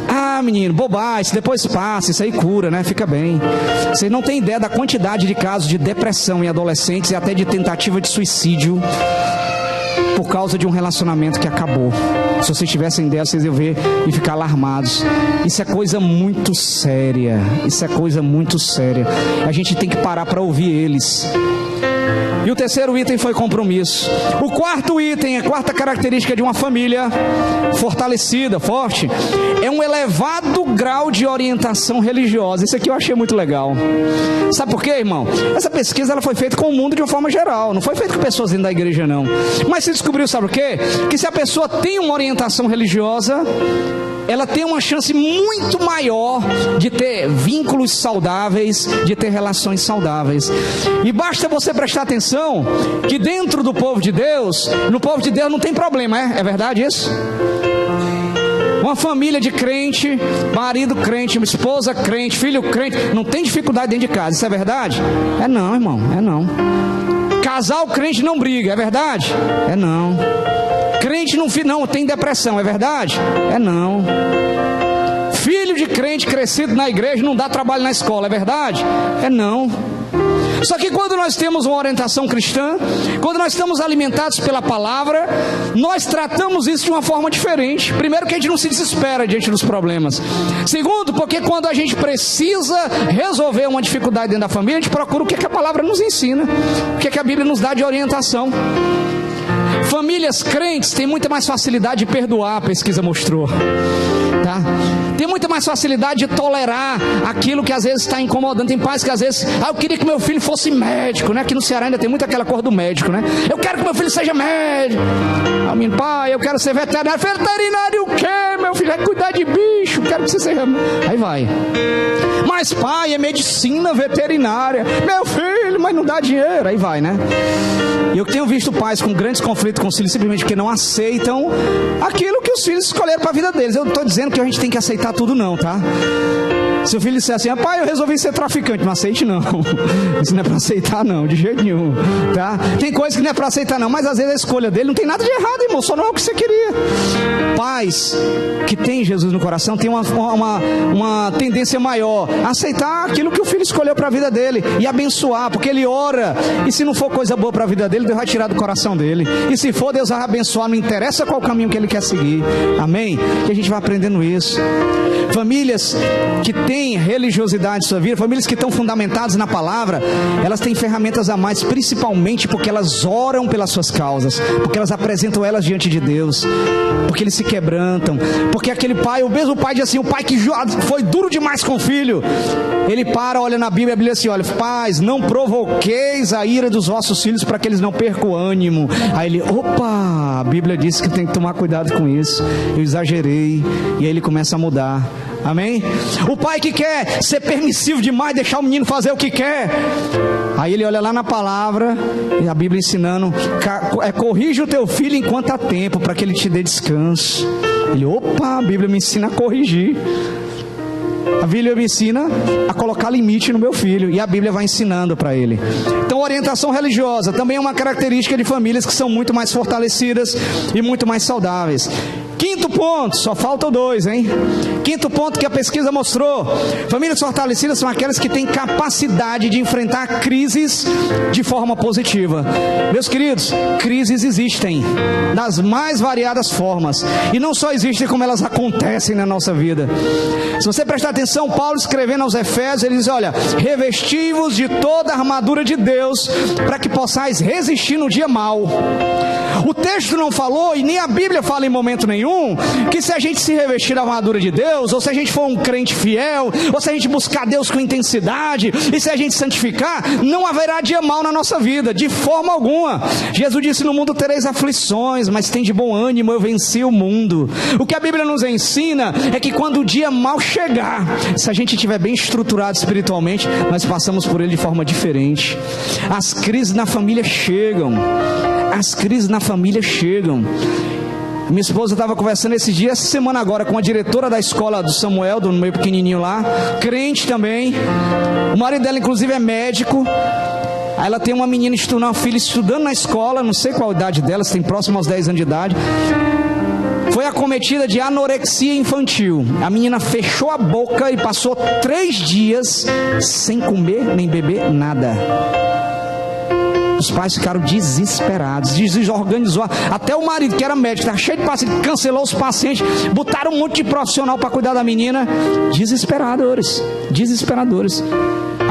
Ah, menino, bobagem, isso depois passa, isso aí cura, né? Fica bem. Vocês não têm ideia da quantidade de casos de depressão em adolescentes e até de tentativa de suicídio por causa de um relacionamento que acabou. Se vocês tivessem ideia, vocês iam ver e ficar alarmados. Isso é coisa muito séria. Isso é coisa muito séria. A gente tem que parar para ouvir eles. E o terceiro item foi compromisso. O quarto item, a quarta característica de uma família fortalecida, forte, é um elevado grau de orientação religiosa. Isso aqui eu achei muito legal. Sabe por quê, irmão? Essa pesquisa ela foi feita com o mundo de uma forma geral. Não foi feita com pessoas dentro da igreja, não. Mas se descobriu, sabe o quê? Que se a pessoa tem uma orientação religiosa, ela tem uma chance muito maior de ter vínculos saudáveis, de ter relações saudáveis. E basta você prestar atenção que dentro do povo de Deus, no povo de Deus não tem problema, é verdade isso? Uma família de crente, marido crente, esposa crente, filho crente, não tem dificuldade dentro de casa, isso é verdade? É não, irmão, é não. Casal crente não briga, é verdade? É não. Crente não tem depressão, é verdade? É não. Filho de crente crescido na igreja não dá trabalho na escola, é verdade? É não. Só que quando nós temos uma orientação cristã, quando nós estamos alimentados pela palavra, nós tratamos isso de uma forma diferente. Primeiro, que a gente não se desespera diante dos problemas. Segundo, porque quando a gente precisa resolver uma dificuldade dentro da família, a gente procura o que a palavra nos ensina, o que a Bíblia nos dá de orientação. Famílias crentes têm muita mais facilidade de perdoar, a pesquisa mostrou, tá? Tem muita mais facilidade de tolerar aquilo que às vezes está incomodando. Tem pais que às vezes, eu queria que meu filho fosse médico, né? Aqui no Ceará ainda tem muito aquela cor do médico, né? Eu quero que meu filho seja médico. Ah, menino, pai, eu quero ser veterinário. Veterinário o quê? Meu filho vai cuidar de bicho, quero que você seja. Aí vai. Mas pai, é medicina veterinária. Meu filho, mas não dá dinheiro. Aí vai, né? E eu tenho visto pais com grandes conflitos com os filhos simplesmente porque não aceitam aquilo que os filhos escolheram para a vida deles. Eu não estou dizendo que a gente tem que aceitar tudo não, tá? Se o filho disser assim, pai, eu resolvi ser traficante, não aceite não. Isso não é para aceitar não, de jeito nenhum, tá? Tem coisa que não é para aceitar não, mas às vezes a escolha dele não tem nada de errado, irmão, só não é o que você queria. Pais que têm Jesus no coração têm uma tendência maior a aceitar aquilo que o filho escolheu para a vida dele e abençoar, porque ele ora, e se não for coisa boa para a vida dele, Deus vai tirar do coração dele, e se for, Deus vai abençoar, não interessa qual caminho que ele quer seguir, amém? E a gente vai aprendendo isso. Famílias que têm religiosidade em sua vida, famílias que estão fundamentadas na palavra, elas têm ferramentas a mais, principalmente porque elas oram pelas suas causas, porque elas apresentam elas diante de Deus, porque eles se quebrantam, porque aquele pai, o mesmo pai diz assim, o pai que foi duro demais com o filho, ele olha na Bíblia, a Bíblia diz assim, olha, pais, não provoqueis a ira dos vossos filhos para que eles não percam o ânimo. Aí ele, opa, a Bíblia diz que tem que tomar cuidado com isso, eu exagerei, e aí ele começa a mudar. Amém? O pai que quer ser permissivo demais, deixar o menino fazer o que quer, aí ele olha lá na palavra, e a Bíblia ensinando, corrige o teu filho enquanto há tempo, para que ele te dê descanso. Ele, opa, a Bíblia me ensina a corrigir, a Bíblia me ensina a colocar limite no meu filho, e a Bíblia vai ensinando para ele. Então, orientação religiosa também é uma característica de famílias que são muito mais fortalecidas e muito mais saudáveis. Quinto ponto, só faltam 2, hein? Quinto ponto que a pesquisa mostrou: famílias fortalecidas são aquelas que têm capacidade de enfrentar crises de forma positiva. Meus queridos, crises existem das mais variadas formas, e não só existem como elas acontecem na nossa vida. Se você prestar atenção, Paulo escrevendo aos Efésios, ele diz, olha, revesti-vos de toda a armadura de Deus, para que possais resistir no dia mau. O texto não falou, e nem a Bíblia fala em momento nenhum, que se a gente se revestir da armadura de Deus, ou se a gente for um crente fiel, ou se a gente buscar Deus com intensidade, e se a gente santificar, não haverá dia mau na nossa vida, de forma alguma. Jesus disse, no mundo tereis aflições, mas tem de bom ânimo, eu venci o mundo. O que a Bíblia nos ensina é que quando o dia mau chegar, se a gente estiver bem estruturado espiritualmente, nós passamos por ele de forma diferente. As crises na família chegam. As crises na família chegam. Minha esposa estava conversando esse dia, essa semana agora, com a diretora da escola do Samuel, do meio pequenininho lá, crente também. O marido dela inclusive é médico. Aí ela tem uma menina estudando, uma filha estudando na escola, não sei qual a idade dela, se tem próximo aos 10 anos de idade. Foi acometida de anorexia infantil. A menina fechou a boca e passou 3 dias sem comer nem beber nada. Os pais ficaram desesperados, desorganizou. Até o marido, que era médico, estava cheio de pacientes, cancelou os pacientes, botaram um monte de profissional para cuidar da menina. Desesperadores.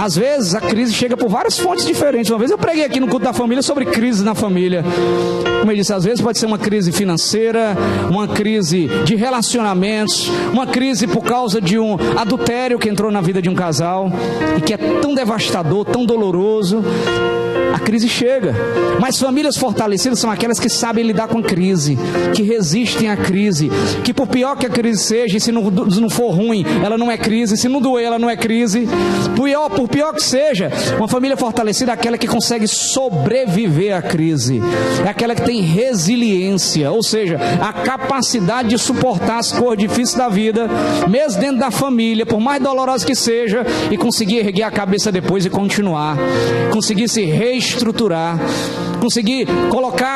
Às vezes a crise chega por várias fontes diferentes. Uma vez eu preguei aqui no culto da família sobre crise na família. Como eu disse, às vezes pode ser uma crise financeira, uma crise de relacionamentos, uma crise por causa de um adultério que entrou na vida de um casal e que é tão devastador, tão doloroso. A crise chega, mas famílias fortalecidas são aquelas que sabem lidar com a crise, que resistem à crise, que por pior que a crise seja, e se não for ruim, ela não é crise, se não doer, ela não é crise, por pior que seja, uma família fortalecida é aquela que consegue sobreviver à crise, é aquela que tem resiliência, ou seja, a capacidade de suportar as coisas difíceis da vida, mesmo dentro da família, por mais dolorosa que seja, e conseguir erguer a cabeça depois e continuar, conseguir se reestruturar, conseguir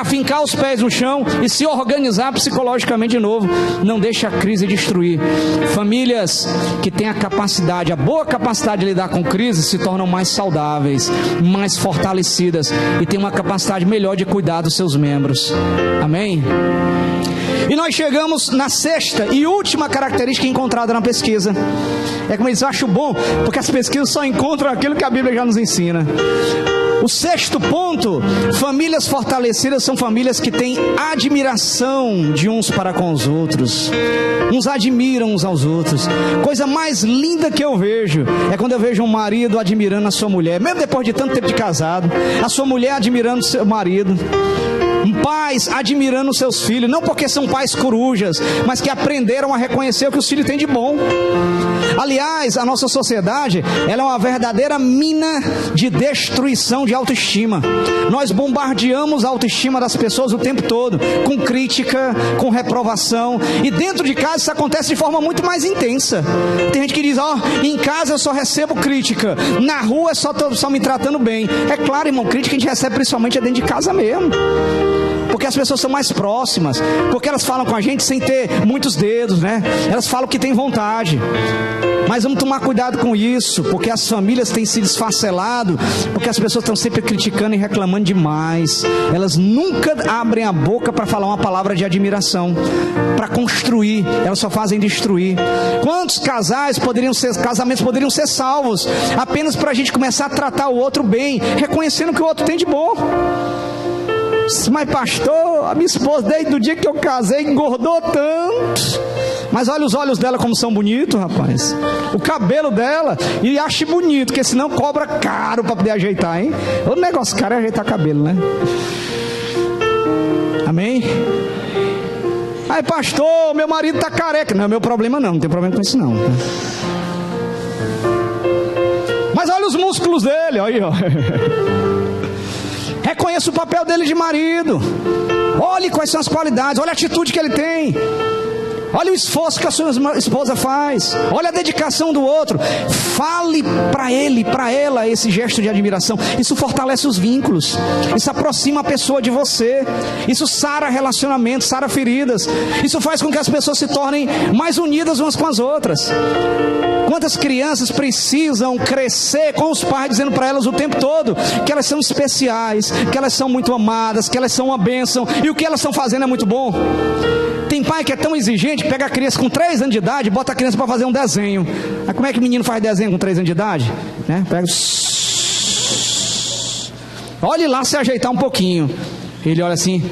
fincar os pés no chão e se organizar psicologicamente de novo. Não deixa a crise destruir. Famílias que têm a boa capacidade de lidar com crise se tornam mais saudáveis, mais fortalecidas e têm uma capacidade melhor de cuidar dos seus membros. Amém? E nós chegamos na 6ª e última característica encontrada na pesquisa. É como eles acham bom, porque as pesquisas só encontram aquilo que a Bíblia já nos ensina. O 6º ponto: famílias fortalecidas são famílias que têm admiração de uns para com os outros. Uns admiram uns aos outros. Coisa mais linda que eu vejo é quando eu vejo um marido admirando a sua mulher, mesmo depois de tanto tempo de casado, a sua mulher admirando o seu marido. Pais admirando seus filhos, não porque são pais corujas, mas que aprenderam a reconhecer o que os filhos têm de bom. Aliás, a nossa sociedade, ela é uma verdadeira mina de destruição de autoestima. Nós bombardeamos a autoestima das pessoas o tempo todo, com crítica, com reprovação, e dentro de casa isso acontece de forma muito mais intensa. Tem gente que diz, em casa eu só recebo crítica, na rua é só me tratando bem. É claro, irmão, crítica a gente recebe principalmente dentro de casa mesmo, porque as pessoas são mais próximas, porque elas falam com a gente sem ter muitos dedos, né? Elas falam que tem vontade. Mas vamos tomar cuidado com isso, porque as famílias têm se desfacelado, porque as pessoas estão sempre criticando e reclamando demais. Elas nunca abrem a boca para falar uma palavra de admiração, para construir. Elas só fazem destruir. Quantos casamentos poderiam ser salvos apenas para a gente começar a tratar o outro bem, reconhecendo o que o outro tem de bom? Mas pastor, a minha esposa desde o dia que eu casei engordou tanto. Mas olha os olhos dela como são bonitos, rapaz. O cabelo dela, e ache bonito, porque senão cobra caro para poder ajeitar, hein? O negócio caro é ajeitar cabelo, né? Amém? Aí pastor, meu marido tá careca. Não é meu problema não tem problema com isso não. Mas olha os músculos dele, olha aí, ó. Reconheça o papel dele de marido. Olhe quais são as qualidades. Olha a atitude que ele tem. Olha o esforço que a sua esposa faz. Olha a dedicação do outro. Fale para ele, para ela, esse gesto de admiração. Isso fortalece os vínculos. Isso aproxima a pessoa de você. Isso sara relacionamentos, sara feridas. Isso faz com que as pessoas se tornem mais unidas umas com as outras. Quantas crianças precisam crescer com os pais dizendo para elas o tempo todo que elas são especiais, que elas são muito amadas, que elas são uma bênção, e o que elas estão fazendo é muito bom. Tem pai que é tão exigente, pega a criança com 3 anos de idade e bota a criança para fazer um desenho. Aí como é que o menino faz desenho com 3 anos de idade? Né? Pega... Olhe lá se ajeitar um pouquinho. Ele olha assim,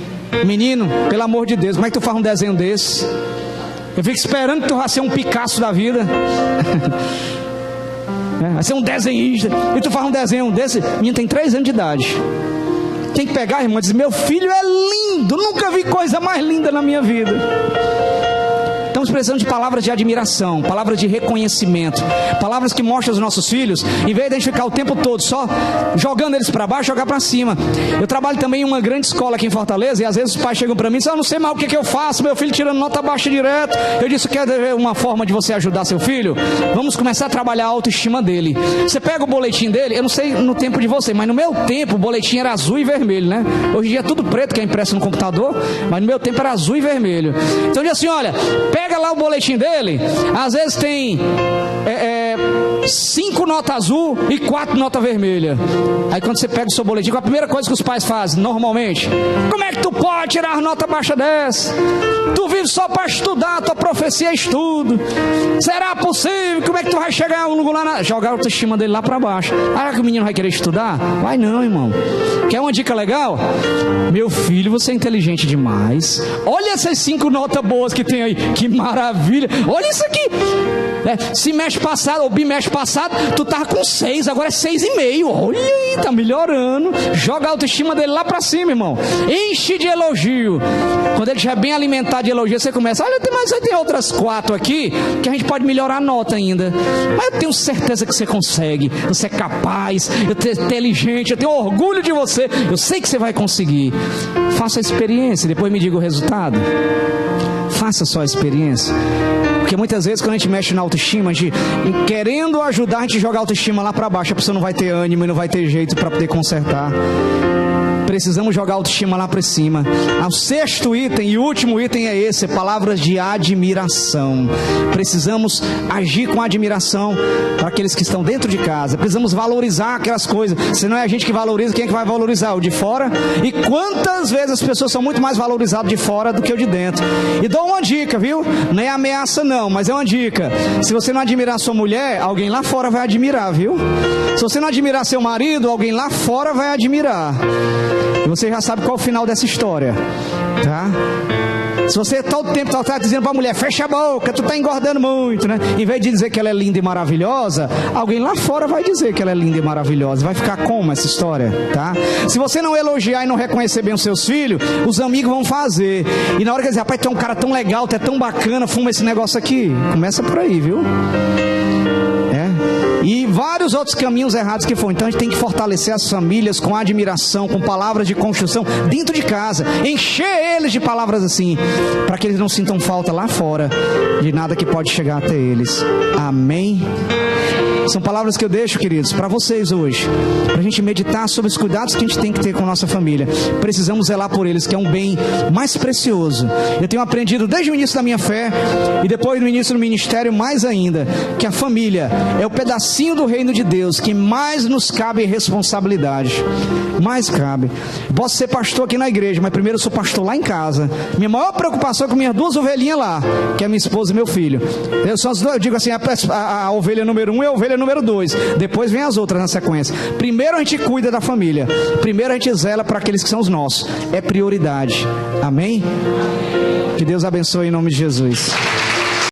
menino, pelo amor de Deus, como é que tu faz um desenho desse? Eu fico esperando que tu vai ser um Picasso da vida. Vai ser um desenhista. E tu faz um desenho desse. O menino tem 3 anos de idade. Tem que pegar, irmão, e dizer, meu filho é lindo. Nunca vi coisa mais linda na minha vida. Então estamos precisando de palavras de admiração, palavras de reconhecimento, palavras que mostram aos nossos filhos, em vez de a gente ficar o tempo todo só jogando eles para baixo, jogar para cima. Eu trabalho também em uma grande escola aqui em Fortaleza, e às vezes os pais chegam para mim e dizem: eu não sei mais o que eu faço, meu filho tirando nota baixa direto. Eu disse: quer ver uma forma de você ajudar seu filho? Vamos começar a trabalhar a autoestima dele. Você pega o boletim dele, eu não sei no tempo de você, mas no meu tempo o boletim era azul e vermelho, né? Hoje em dia é tudo preto, que é impresso no computador, mas no meu tempo era azul e vermelho. Então diz assim: olha, pega lá o boletim dele, às vezes tem 5 notas azul e 4 notas vermelha. Aí quando você pega o seu boletim, qual a primeira coisa que os pais fazem normalmente? Como é que tu pode tirar nota baixa dessa? Tu vive só para estudar, tua profecia é estudo. Será possível? Como é que tu vai chegar um lugar lá? Jogar a autoestima dele lá para baixo. Ah, que o menino vai querer estudar? Vai não, irmão. Quer uma dica legal? Meu filho, você é inteligente demais. Olha essas 5 notas boas que tem aí. Que maravilha. Olha isso aqui. Semestre passado, ou bimestre passado, tu tava com 6, agora é 6,5. Olha aí, tá melhorando. Joga a autoestima dele lá pra cima, irmão. Enche de elogio. Quando ele já é bem alimentado de elogio, você começa: olha, mas tem outras 4 aqui que a gente pode melhorar a nota ainda. Mas eu tenho certeza que você consegue. Você é capaz, eu tenho inteligente, eu tenho orgulho de você. Eu sei que você vai conseguir. Faça a experiência, depois me diga o resultado. Faça só a experiência. Porque muitas vezes quando a gente mexe na autoestima, a gente, querendo ajudar, a gente joga a autoestima lá para baixo. A pessoa não vai ter ânimo e não vai ter jeito para poder consertar. Precisamos jogar a autoestima lá para cima. O 6º item e último item é esse: palavras de admiração. Precisamos agir com admiração para aqueles que estão dentro de casa. Precisamos valorizar aquelas coisas. Se não é a gente que valoriza, quem é que vai valorizar? O de fora. E quantas vezes as pessoas são muito mais valorizadas de fora do que o de dentro. E dou uma dica, viu? Não é ameaça não, mas é uma dica. Se você não admirar sua mulher, alguém lá fora vai admirar, viu? Se você não admirar seu marido, alguém lá fora vai admirar. E você já sabe qual é o final dessa história, tá? Se você todo tempo está dizendo para a mulher: fecha a boca, tu está engordando muito, né? Em vez de dizer que ela é linda e maravilhosa, alguém lá fora vai dizer que ela é linda e maravilhosa. Vai ficar como essa história, tá? Se você não elogiar e não reconhecer bem os seus filhos, os amigos vão fazer. E na hora que dizer: rapaz, tu é um cara tão legal, tu é tão bacana, fuma esse negócio aqui. Começa por aí, viu? E vários outros caminhos errados que foram. Então a gente tem que fortalecer as famílias com admiração, com palavras de construção dentro de casa, encher eles de palavras assim, para que eles não sintam falta lá fora de nada que pode chegar até eles. Amém? São palavras que eu deixo, queridos, para vocês hoje, para a gente meditar sobre os cuidados que a gente tem que ter com a nossa família. Precisamos zelar por eles, que é um bem mais precioso. Eu tenho aprendido desde o início da minha fé, e depois no início do ministério mais ainda, que a família é o pedacinho do reino de Deus que mais nos cabe responsabilidade. Mais cabe. Posso ser pastor aqui na igreja, mas primeiro eu sou pastor lá em casa. Minha maior preocupação é com minhas 2 ovelhinhas lá, que é minha esposa e meu filho. Eu digo assim: a ovelha número 1 é a ovelha número 2, depois vem as outras na sequência. Primeiro a gente cuida da família, primeiro a gente zela para aqueles que são os nossos. É prioridade. Amém? Que Deus abençoe em nome de Jesus.